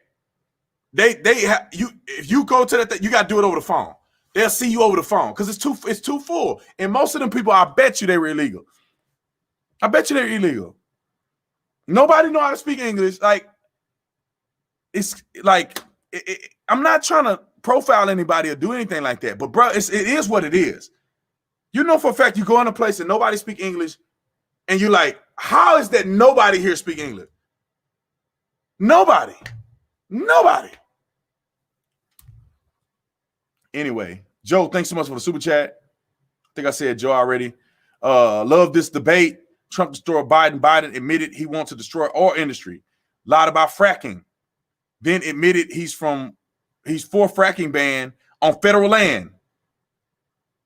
they have you. If you go to that, you got to do it over the phone. They'll see you over the phone because it's too full. And most of them people, I bet you they were illegal. I bet you they're illegal. Nobody know how to speak English. Like it's like I'm not trying to profile anybody or do anything like that. But bro, it is what it is. You know for a fact you go in a place and nobody speak English, and you're like, how is that nobody here speak English? Nobody. Anyway, Joe, thanks so much for the super chat. I think I said Joe already. Love this debate. Trump destroyed Biden. Biden admitted he wants to destroy our industry. Lied about fracking. Then admitted he's for fracking ban on federal land.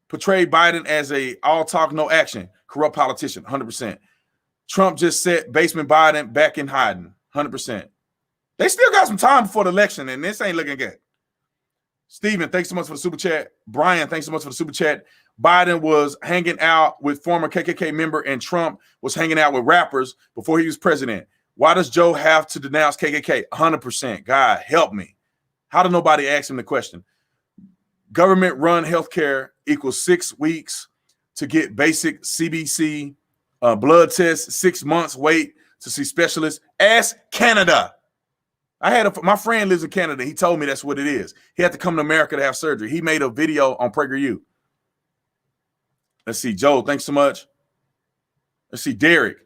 Portrayed Biden as a all talk, no action, corrupt politician, 100%. Trump just set basement Biden back in hiding, 100%. They still got some time before the election, and this ain't looking good. Steven, thanks so much for the super chat. Brian, thanks so much for the super chat. Biden was hanging out with former KKK member, and Trump was hanging out with rappers before he was president. Why does Joe have to denounce KKK? 100%. God, help me. How did nobody ask him the question? Government-run healthcare equals 6 weeks to get basic CBC blood tests, 6 months wait to see specialists. Ask Canada. My friend lives in Canada. He told me that's what it is. He had to come to America to have surgery. He made a video on PragerU. Let's see. Joe, thanks so much. Let's see. Derek,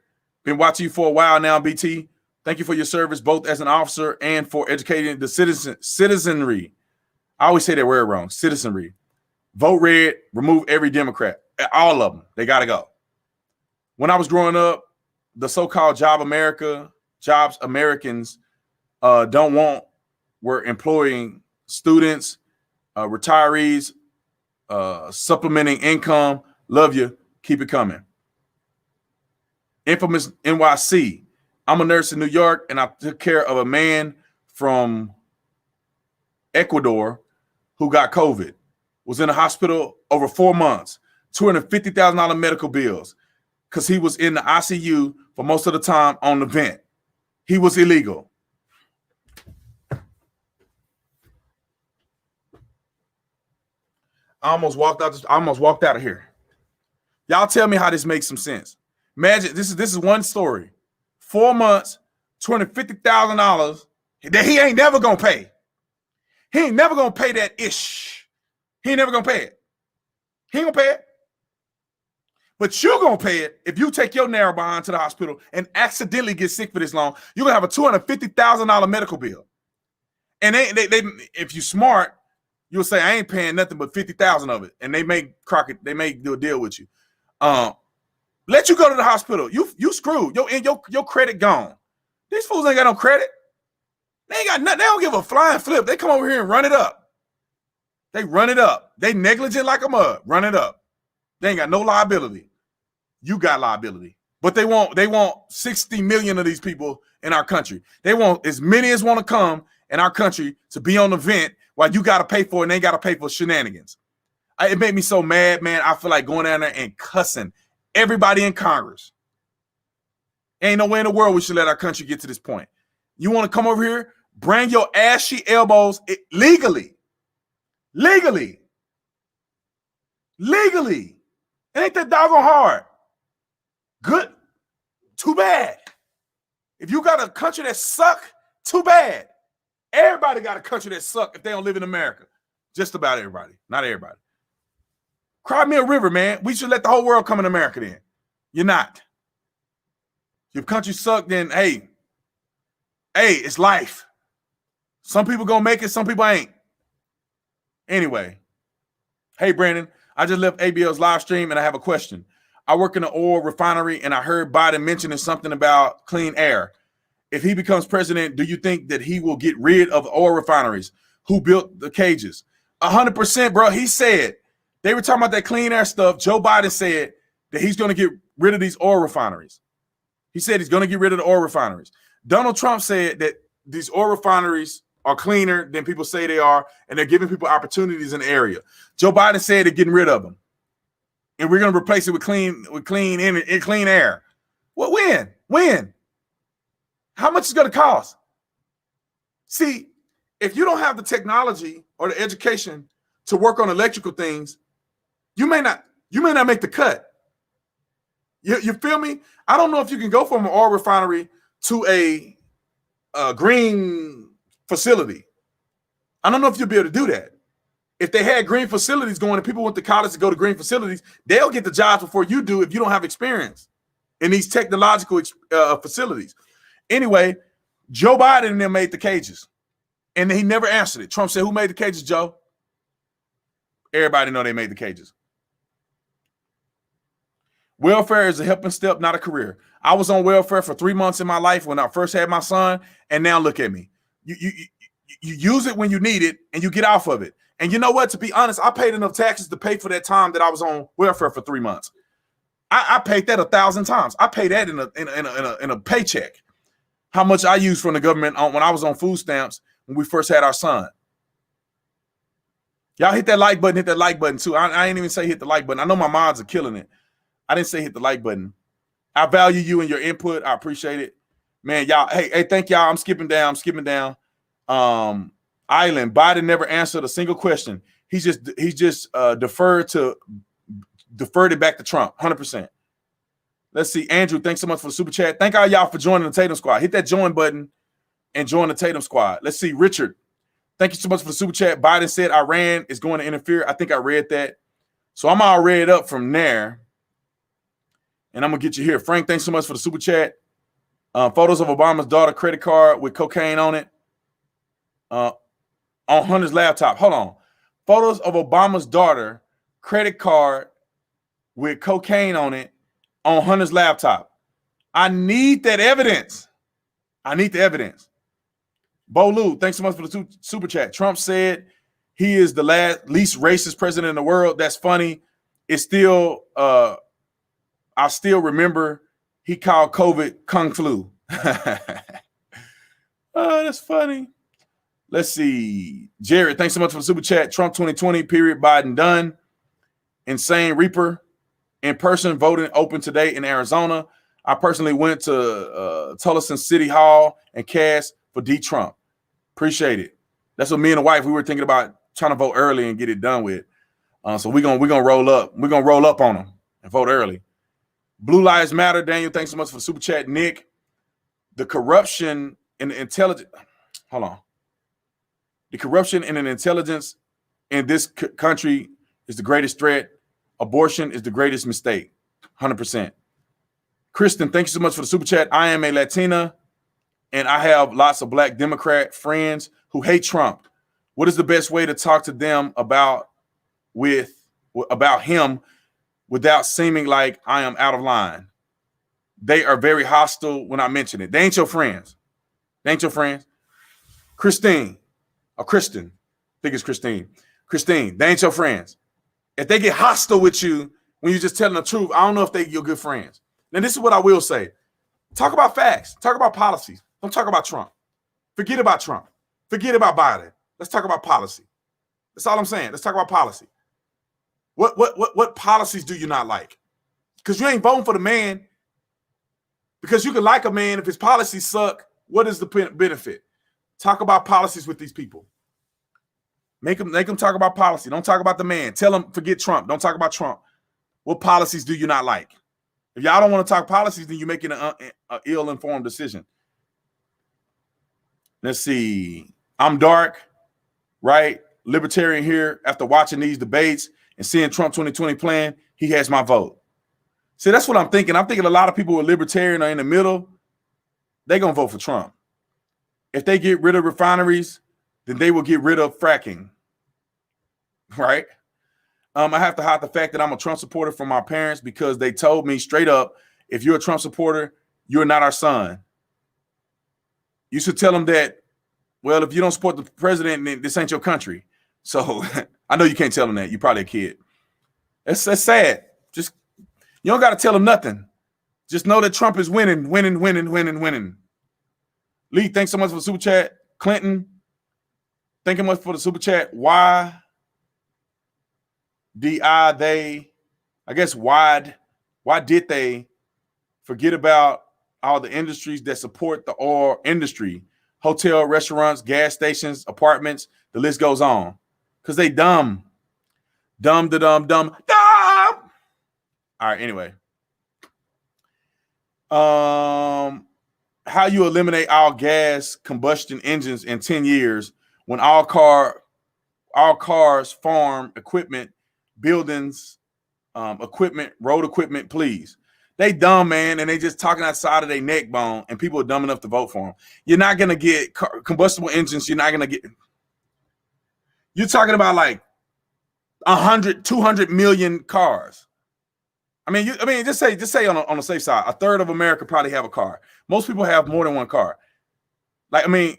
been watching you for a while now, BT. Thank you for your service, both as an officer and for educating the citizenry. I always say that word wrong. Citizenry. Vote red, remove every Democrat. All of them. They got to go. When I was growing up, the so-called jobs Americans don't want were employing students, retirees, supplementing income. Love you. Keep it coming. Infamous NYC. I'm a nurse in New York, and I took care of a man from Ecuador who got COVID. Was in the hospital over 4 months. $250,000 medical bills because he was in the ICU for most of the time on the vent. He was illegal. I almost walked out of here. Y'all tell me how this makes some sense. Imagine this is one story. 4 months, $250,000 that he ain't never gonna pay. He ain't never gonna pay that ish. He ain't never gonna pay it. He ain't gonna pay it. But you're gonna pay it if you take your narrow behind to the hospital and accidentally get sick for this long. You're gonna have a $250,000 medical bill. And they if you're smart, you'll say, I ain't paying nothing but 50,000 of it. And they may do a deal with you. Let you go to the hospital. You screwed. Your credit gone. These fools ain't got no credit. They ain't got nothing. They don't give a flying flip. They come over here and run it up. They run it up. They negligent like a mug. Run it up. They ain't got no liability. You got liability. But they want 60 million of these people in our country. They want as many as want to come in our country to be on the vent while you got to pay for it and they got to pay for shenanigans. It made me so mad, man. I feel like going down there and cussing everybody in Congress. Ain't no way in the world we should let our country get to this point. You want to come over here? Bring your ashy elbows legally. Legally. Legally. It ain't that doggone hard. Good. Too bad. If you got a country that suck, too bad. Everybody got a country that suck if they don't live in America. Just about everybody. Not everybody. Cry me a river, man. We should let the whole world come in America then. You're not. If country suck, then hey, it's life. Some people gonna make it, some people ain't. Anyway, hey Brandon, I just left ABL's live stream and I have a question. I work in an oil refinery and I heard Biden mentioning something about clean air. If he becomes president, do you think that he will get rid of oil refineries? Who built the cages? 100%, bro. He said, they were talking about that clean air stuff. Joe Biden said that he's going to get rid of these oil refineries. He said he's going to get rid of the oil refineries. Donald Trump said that these oil refineries are cleaner than people say they are, and they're giving people opportunities in the area. Joe Biden said they're getting rid of them, and we're going to replace it with clean air. Well, when? How much is it going to cost? See, if you don't have the technology or the education to work on electrical things, you may not make the cut. You feel me? I don't know if you can go from an oil refinery to a green facility. I don't know if you'll be able to do that. If they had green facilities going and people went to college to go to green facilities, they'll get the jobs before you do if you don't have experience in these technological facilities. Anyway, Joe Biden and them made the cages, and he never answered it. Trump said, who made the cages, Joe? Everybody know they made the cages. Welfare is a helping step, not a career. I was on welfare for 3 months in my life when I first had my son, and now look at me. You use it when you need it, and you get off of it. And you know what? To be honest, I paid enough taxes to pay for that time that I was on welfare for 3 months. I paid that 1,000 times. I paid that in a paycheck. How much I used from the government when I was on food stamps when we first had our son. Y'all hit that like button too. I ain't even say hit the like button. I know my mods are killing it. I didn't say hit the like button. I value you and your input. I appreciate it. Man, y'all, hey, thank y'all. I'm skipping down. Island, Biden never answered a single question. He just deferred it back to Trump, 100%. Let's see. Andrew, thanks so much for the super chat. Thank all y'all for joining the Tatum Squad. Hit that join button and join the Tatum Squad. Let's see. Richard, thank you so much for the super chat. Biden said Iran is going to interfere. I think I read that. So I'm all read up from there. And I'm going to get you here. Frank, thanks so much for the super chat. Photos of Obama's daughter credit card with cocaine on it. On Hunter's laptop. Hold on. Photos of Obama's daughter credit card with cocaine on it on Hunter's laptop. I need that evidence. I need the evidence. Bolu, thanks so much for the super chat. Trump said he is the least racist president in the world. That's funny. It's still, I still remember he called COVID Kung Flu. Oh, that's funny. Let's see. Jared, thanks so much for the super chat. Trump 2020, period, Biden done. Insane Reaper. In person voting open today in Arizona. I personally went to Tucson City Hall and cast for D. Trump. Appreciate it. That's what me and the wife, we were thinking about trying to vote early and get it done with. So we're gonna roll up. We're gonna roll up on them and vote early. Blue Lives Matter. Daniel, thanks so much for the super chat. Nick, the corruption in the intelligence. Hold on. The corruption in an intelligence in this country is the greatest threat. Abortion is the greatest mistake. 100%. Kristen, thank you so much for the super chat. I am a Latina, and I have lots of Black Democrat friends who hate Trump. What is the best way to talk to them about him without seeming like I am out of line? They are very hostile when I mention it. They ain't your friends. Christine, or Kristen, I think it's Christine. Christine, they ain't your friends. If they get hostile with you when you're just telling the truth, I don't know if they're your good friends. Now, this is what I will say. Talk about facts. Talk about policies. Don't talk about Trump. Forget about Trump. Forget about Biden. Let's talk about policy. That's all I'm saying. Let's talk about policy. What policies do you not like? Because you ain't voting for the man. Because you can like a man if his policies suck. What is the benefit? Talk about policies with these people. Make them talk about policy. Don't talk about the man. Tell them forget Trump. Don't talk about Trump. What policies do you not like? If y'all don't want to talk policies, then you're making an ill-informed decision. Let's see. I'm dark, right? Libertarian here. After watching these debates and seeing Trump 2020 plan, he has my vote. See, that's what I'm thinking. I'm thinking a lot of people who are libertarian are in the middle. They're going to vote for Trump. If they get rid of refineries, then they will get rid of fracking, right? I have to hide the fact that I'm a Trump supporter from my parents because they told me straight up, if you're a Trump supporter, you're not our son. You should tell them that, well, if you don't support the president, then this ain't your country. So I know you can't tell them that. You're probably a kid. That's sad. Just you don't got to tell them nothing. Just know that Trump is winning. Lee, thanks so much for the super chat. Clinton, thank you much for the super chat. Why did they forget about all the industries that support the oil industry? Hotel, restaurants, gas stations, apartments, the list goes on. Because they dumb. Dumb. All right, anyway. How you eliminate all gas combustion engines in 10 years when all cars, farm equipment, buildings, equipment, road equipment, please. They dumb, man, and they just talking outside of their neck bone, and people are dumb enough to vote for them. You're not going to get combustible engines. You're not going to get. You're talking about like 100, 200 million cars. I mean, just say on the safe side, a third of America probably have a car. Most people have more than one car. Like, I mean,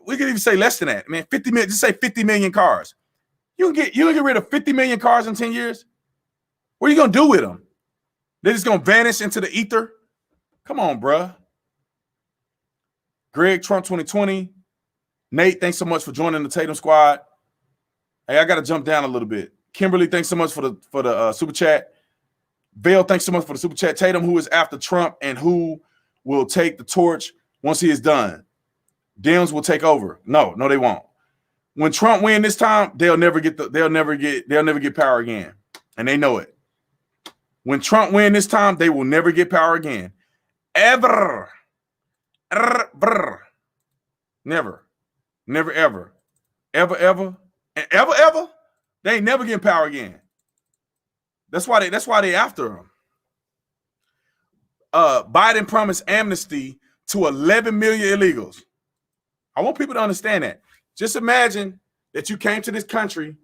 we could even say less than that. I mean, 50 million, just say 50 million cars. You can get rid of 50 million cars in 10 years. What are you going to do with them? They're just going to vanish into the ether? Come on, bruh. Greg, Trump 2020. Nate, thanks so much for joining the Tatum squad. Hey, I got to jump down a little bit. Kimberly, thanks so much for the super chat. Vale, thanks so much for the super chat. Tatum, who is after Trump and who will take the torch once he is done? Dems will take over. No, they won't. When Trump win this time, they'll never get power again, and they know it. When Trump win this time, they will never get power again, ever, never, ever. They ain't never getting power again. That's why they after him. Biden promised amnesty to 11 million illegals. I want people to understand that. Just imagine that you came to this country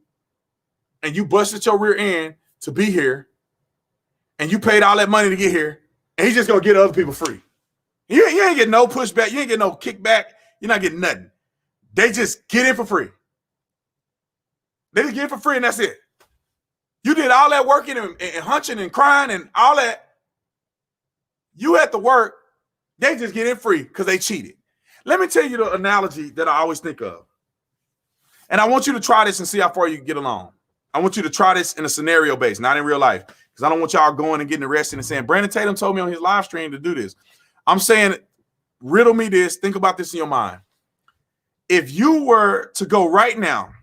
and you busted your rear end to be here, and you paid all that money to get here, and he's just gonna get other people free. You ain't getting no pushback. You ain't getting no kickback. You're not getting nothing. They just get in for free. They just get in for free, and that's it. You did all that working and hunching and crying and all that. You had to work. They just get in free because they cheated. Let me tell you the analogy that I always think of. And I want you to try this and see how far you can get along. I want you to try this in a scenario base, not in real life. Because I don't want y'all going and getting arrested and saying, Brandon Tatum told me on his live stream to do this. I'm saying, riddle me this. Think about this in your mind. If you were to go right now,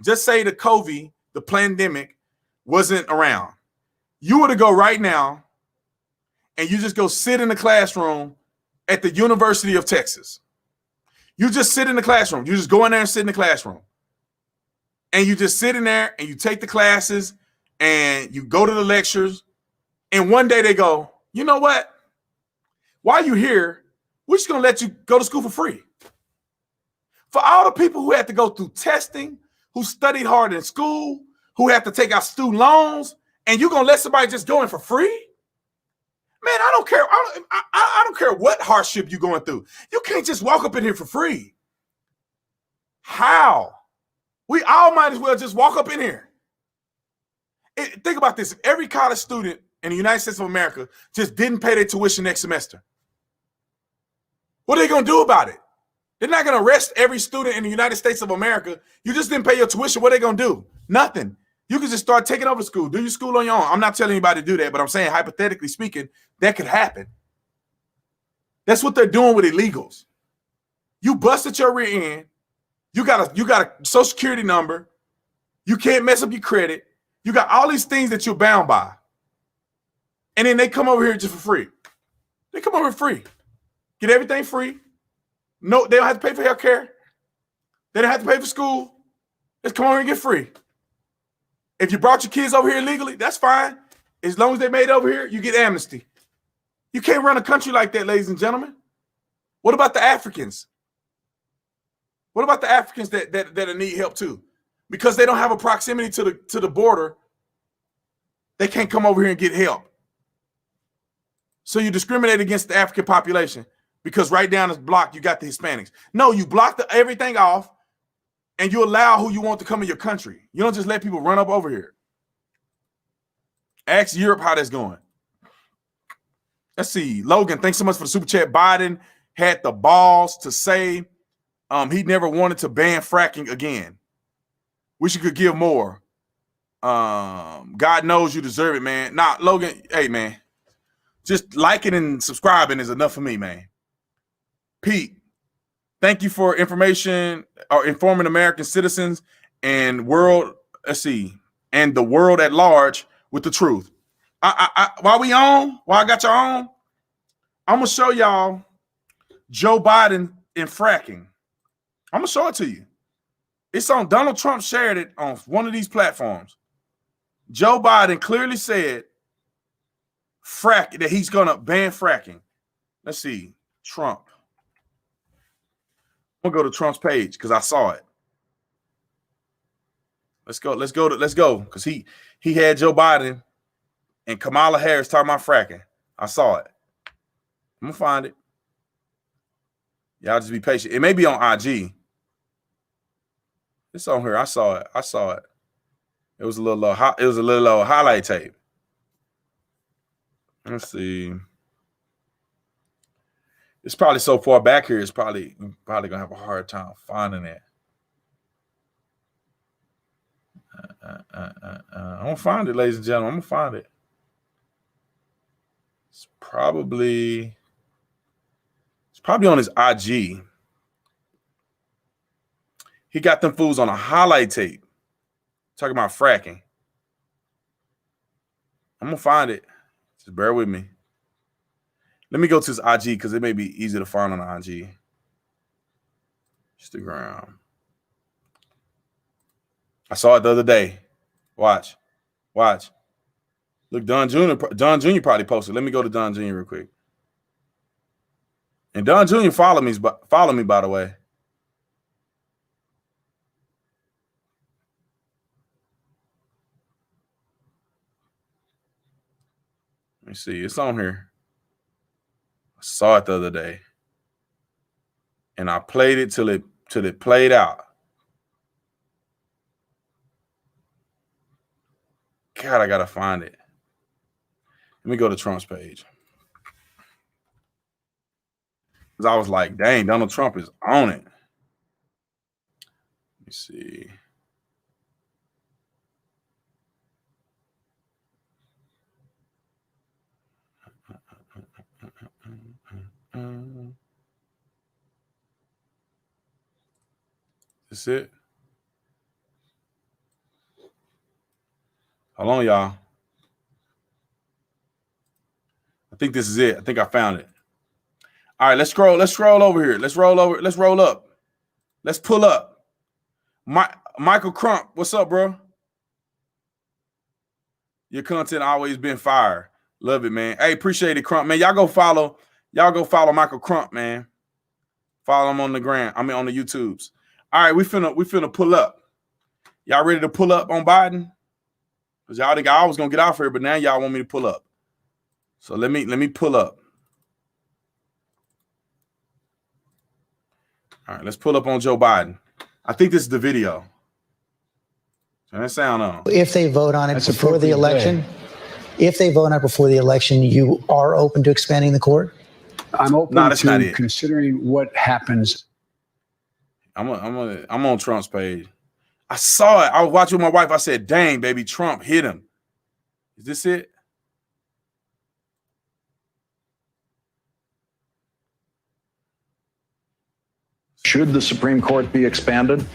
just say the COVID, the pandemic, wasn't around. You were to go right now and you just go sit in the classroom at the University of Texas. You just sit in the classroom. You just go in there and sit in the classroom. And you just sit in there and you take the classes and you go to the lectures. And one day they go, you know what? While you're here, we're just going to let you go to school for free. For all the people who had to go through testing, who studied hard in school, who have to take out student loans, and you're going to let somebody just go in for free? Man, I don't care. I don't care what hardship you're going through. You can't just walk up in here for free. How? We all might as well just walk up in here. Think about this. If every college student in the United States of America just didn't pay their tuition next semester, what are they going to do about it? They're not going to arrest every student in the United States of America. You just didn't pay your tuition. What are they going to do? Nothing. You can just start taking over school. Do your school on your own. I'm not telling anybody to do that, but I'm saying, hypothetically speaking, that could happen. That's what they're doing with illegals. You busted your rear end. You got a Social Security number. You can't mess up your credit. You got all these things that you're bound by. And then they come over here just for free. They come over free. Get everything free. No, they don't have to pay for health care. They don't have to pay for school. Just come over and get free. If you brought your kids over here illegally, that's fine. As long as they made it over here, you get amnesty. You can't run a country like that, ladies and gentlemen. What about the Africans? What about the Africans that need help too? Because they don't have a proximity to the border, they can't come over here and get help. So you discriminate against the African population because right down this block, you got the Hispanics. No, you block everything off and you allow who you want to come in your country. You don't just let people run up over here. Ask Europe how that's going. Let's see. Logan, thanks so much for the super chat. Biden had the balls to say he never wanted to ban fracking again. Wish you could give more. God knows you deserve it, man. Nah, Logan, hey, man. Just liking and subscribing is enough for me, man. Pete, thank you for information or informing American citizens and world, and the world at large with the truth. While I got you on, I'm going to show y'all Joe Biden in fracking. I'm going to show it to you. It's on, Donald Trump shared it on one of these platforms. Joe Biden clearly said that he's going to ban fracking. Let's see. Trump. I'm going to go to Trump's page because I saw it. Let's go. Because he had Joe Biden and Kamala Harris talking about fracking. I saw it. I'm going to find it. Y'all just be patient. It may be on IG. It's on here. I saw it. It was a little highlight tape. Let's see. It's probably so far back here. It's probably gonna have a hard time finding it. I'm gonna find it, ladies and gentlemen. I'm gonna find it. It's probably on his IG. He got them fools on a highlight tape talking about fracking. I'm gonna find it. Just bear with me. Let me go to his IG because it may be easy to find on the IG. Instagram. I saw it the other day. Watch. Look, Don Jr. probably posted. Let me go to Don Jr. real quick. And Don Jr. follow me, by the way. Let me see. It's on here. I saw it the other day. And I played it till it played out. God, I gotta find it. Let me go to Trump's page. Because I was like, dang, Donald Trump is on it. Let me see. That's it. Hold on, y'all. I think this is it. I think I found it. All right, let's scroll over here. Let's roll up. Let's pull up. Michael Crump, what's up, bro? Your content always been fire. Love it, man. Hey, appreciate it, Crump, man. Y'all go follow Michael Crump, man. Follow him on the gram. I mean, on the YouTubes. All right, we finna pull up. Y'all ready to pull up on Biden? Because y'all think I was gonna get off here, but now y'all want me to pull up. So let me pull up. All right, let's pull up on Joe Biden. I think this is the video. Turn that sound on. If they vote on it before the election, you are open to expanding the court? I'm open to considering what happens I'm on Trump's page. I saw it. I was watching with my wife. I said, dang, baby, Trump hit him. Is this it? Should the Supreme Court be expanded?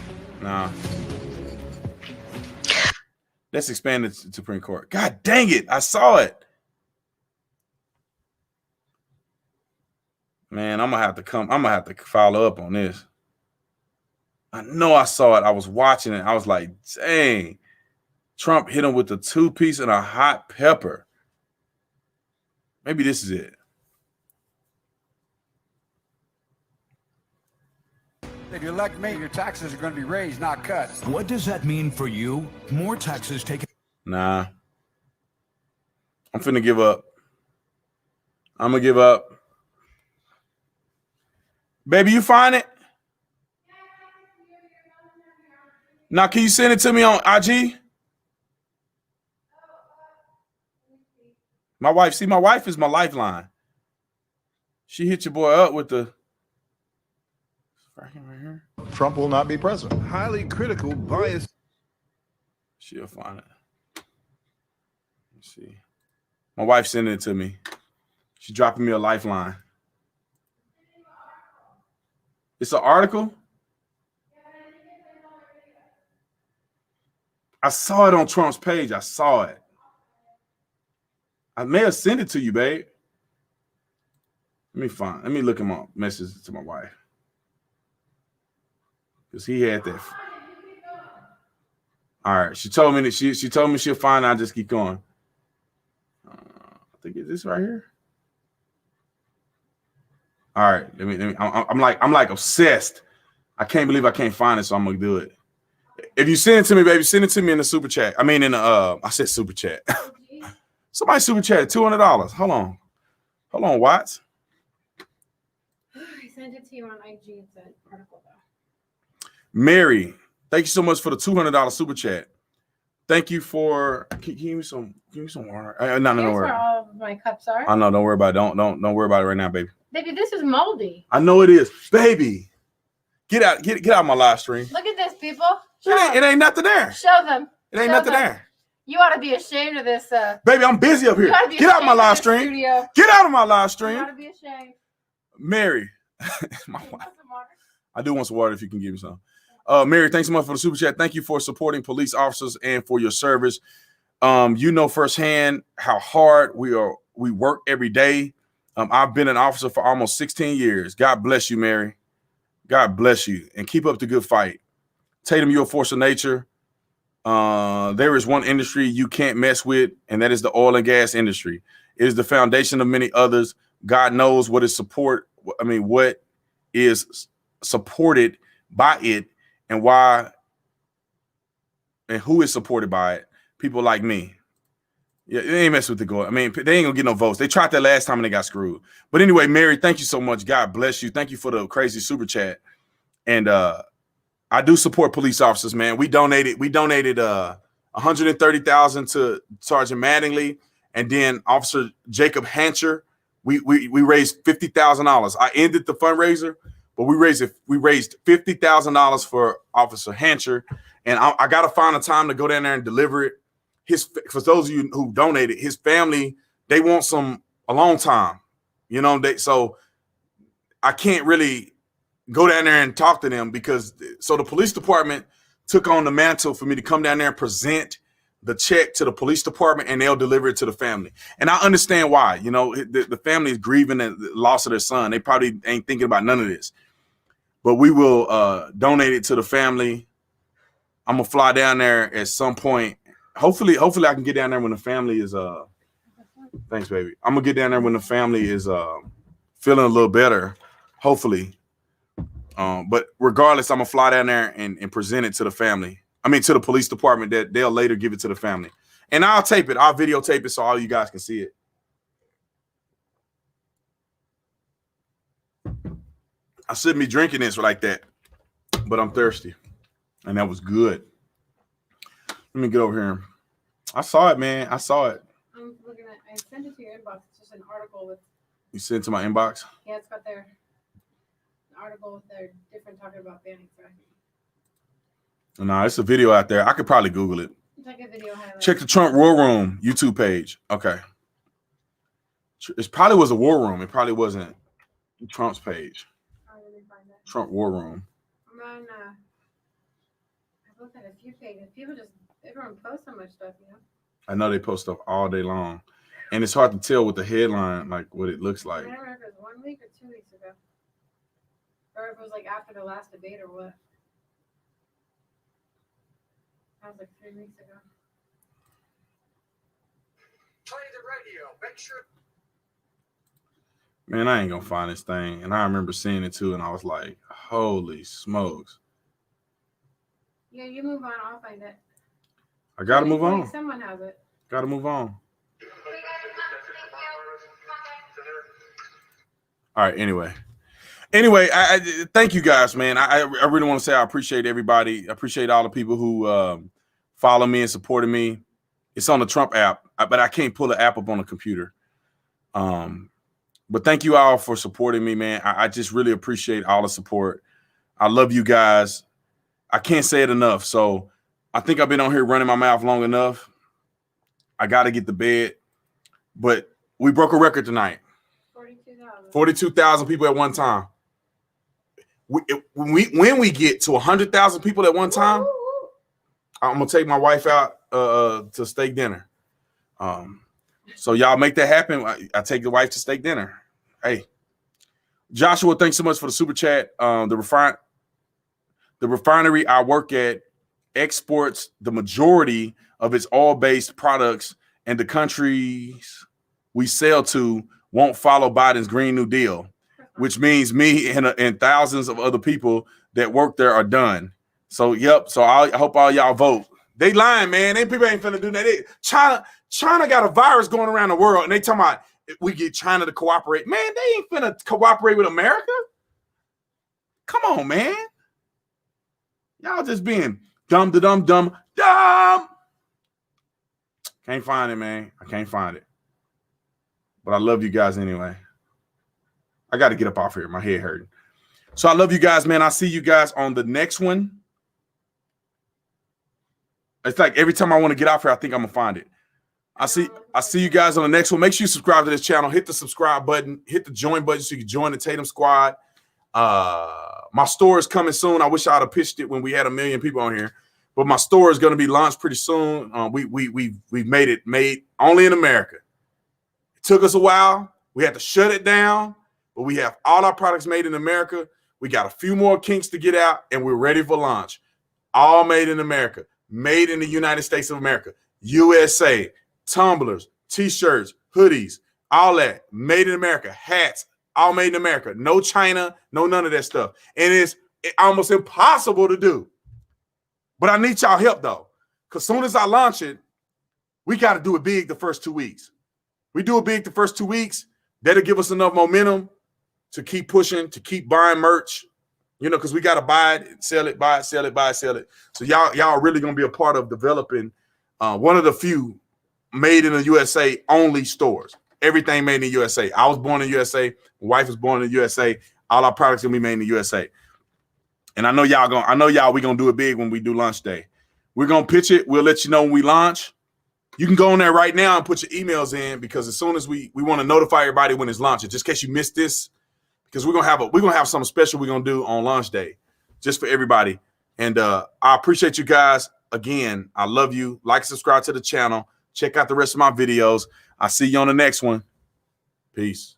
Nah. Let's expand the Supreme Court. God dang it. I saw it. Man, I'm gonna have to follow up on this. I know I saw it. I was watching it. I was like, dang. Trump hit him with a 2-piece and a hot pepper. Maybe this is it. If you elect me, your taxes are going to be raised, not cut. What does that mean for you? More taxes taken. Nah. I'm finna give up. I'm gonna give up. Baby, you find it? Now, can you send it to me on IG? My wife is my lifeline. She hit your boy up with the right here. Trump will not be president. Highly critical, biased. She'll find it. Let's see. My wife sending it to me. She's dropping me a lifeline. It's an article. I saw it on Trump's page. I saw it. I may have sent it to you, babe. Let me look at my message to my wife. Because he had that. All right. She told me that she told me she'll find it. I'll just keep going. I think it's this right here. All right. Let me I'm like obsessed. I can't believe I can't find it, so I'm gonna do it. If you send it to me, baby, send it to me in the super chat. I mean in the I said super chat. Somebody super chat $200. Hold on, Watts. I sent it to you on IG. It's an article though. Mary, thank you so much for the $200 super chat. Thank you for. Can you give me some water? No, Here's don't worry. where all of my cups are. I know. Don't worry about it. Don't worry about it right now, baby. Baby, this is moldy. I know it is, baby. Get out my live stream. Look at this, people. It ain't nothing there. Show them. It ain't Show nothing them. there. You ought to be ashamed of this. Baby, I'm busy up here. Get out my live stream. Studio. Get out of my live You stream. ought to be ashamed. Mary. My You wife. want some water? I do want some water if you can give me some. Mary, thanks so much for the super chat. Thank you for supporting police officers and for your service. You know firsthand how hard we work every day. I've been an officer for almost 16 years. God bless you, Mary. God bless you. And keep up the good fight. Tatum, you're a force of nature. There is one industry you can't mess with, and that is the oil and gas industry. It is the foundation of many others. God knows what is what is supported by it and why and who is supported by it. People like me. Yeah, they ain't mess with the goal. I mean, they ain't gonna get no votes. They tried that last time and they got screwed. But anyway, Mary, thank you so much. God bless you. Thank you for the crazy super chat. And I do support police officers, man. We donated $130,000 to Sergeant Mattingly, and then Officer Jacob Hancher. We raised $50,000. I ended the fundraiser, but we raised $50,000 for Officer Hancher, and I got to find a time to go down there and deliver it. For those of you who donated, his family, they want some alone time, so I can't really go down there and talk to them so the police department took on the mantle for me to come down there and present the check to the police department, and they'll deliver it to the family. And I understand why. The family is grieving the loss of their son. They probably ain't thinking about none of this, but we will donate it to the family. I'm gonna fly down there at some point. Hopefully I can get down there when the family is thanks, baby. I'm gonna get down there when the family is feeling a little better, hopefully. But regardless, I'm gonna fly down there and present it to the family. To the police department, that they'll later give it to the family. And I'll tape it. I'll videotape it so all you guys can see it. I shouldn't be drinking this like that, but I'm thirsty. And that was good. Let me get over here. I saw it, man. I saw it. I'm looking at. I sent it to your inbox. It's just an article with. You sent it to my inbox? Yeah, it's got their article with their different talking about banning fracking. No, it's a video out there. I could probably Google it. It's like a video highlight. Check the Trump War Room YouTube page. Okay. It probably was a war room. It probably wasn't Trump's page. How did they find that? Trump War Room. I'm on, I've looked at a few pages. People just, everyone posts so much stuff, you know? I know they post stuff all day long. And it's hard to tell with the headline, like what it looks I like. don't remember if it was 1 week or 2 weeks ago. Or if it was like after the last debate or what. That was like 3 weeks ago. Play the radio. Make sure. Man, I ain't gonna find this thing. And I remember seeing it too, and I was like, holy smokes. Yeah, you move on, I'll find it. I gotta move Hopefully on. Someone has it. Gotta move on. All right, anyway, I thank you guys, man. I really want to say I appreciate everybody. I appreciate all the people who follow me and supported me. It's on the Trump app, but I can't pull the app up on the computer. But thank you all for supporting me, man. I just really appreciate all the support. I love you guys. I can't say it enough. So I think I've been on here running my mouth long enough. I got to get to bed. But we broke a record tonight. 42,000. 42,000 people at one time. When we get to 100,000 people at one time, I'm going to take my wife out to steak dinner. So y'all make that happen. I take the wife to steak dinner. Hey, Joshua, thanks so much for the super chat. The refinery I work at exports the majority of its oil-based products, and the countries we sell to won't follow Biden's Green New Deal, which means me and thousands of other people that work there are done. So, yep. So I hope all y'all vote. They lying, man. They people ain't finna do that. China got a virus going around the world, and they talking about we get China to cooperate. Man, they ain't finna cooperate with America. Come on, man. Y'all just being dumb. Can't find it, man. I can't find it. But I love you guys anyway. I got to get up off here. My head hurting. So I love you guys, man. I'll see you guys on the next one. It's like every time I want to get off here, I think I'm going to find it. I see you guys on the next one. Make sure you subscribe to this channel. Hit the subscribe button. Hit the join button so you can join the Tatum Squad. My store is coming soon. I wish I'd have pitched it when we had 1 million people on here. But my store is going to be launched pretty soon. We've made it only in America. It took us a while. We had to shut it down. But we have all our products made in America. We got a few more kinks to get out, and we're ready for launch. All made in America. Made in the United States of America. USA. Tumblers, T-shirts, hoodies, all that. Made in America. Hats, all made in America. No China, no none of that stuff. And it's almost impossible to do. But I need y'all help, though. Because soon as I launch it, we got to do it big the first 2 weeks. We do it big the first 2 weeks. That'll give us enough momentum to keep pushing, to keep buying merch. You know, because we got to buy it, sell it, buy it, sell it, buy it, sell it. So y'all are really going to be a part of developing one of the few made in the USA only stores. Everything made in the USA. I was born in the USA. My wife was born in the USA. All our products going to be made in the USA. And I know we're going to do it big when we do launch day. We're going to pitch it. We'll let you know when we launch. You can go on there right now and put your emails in, because as soon as we want to notify everybody when it's launching, just in case you missed this, because we're going to have something special we're going to do on launch day just for everybody. And I appreciate you guys. Again, I love you. Like, subscribe to the channel. Check out the rest of my videos. I'll see you on the next one. Peace.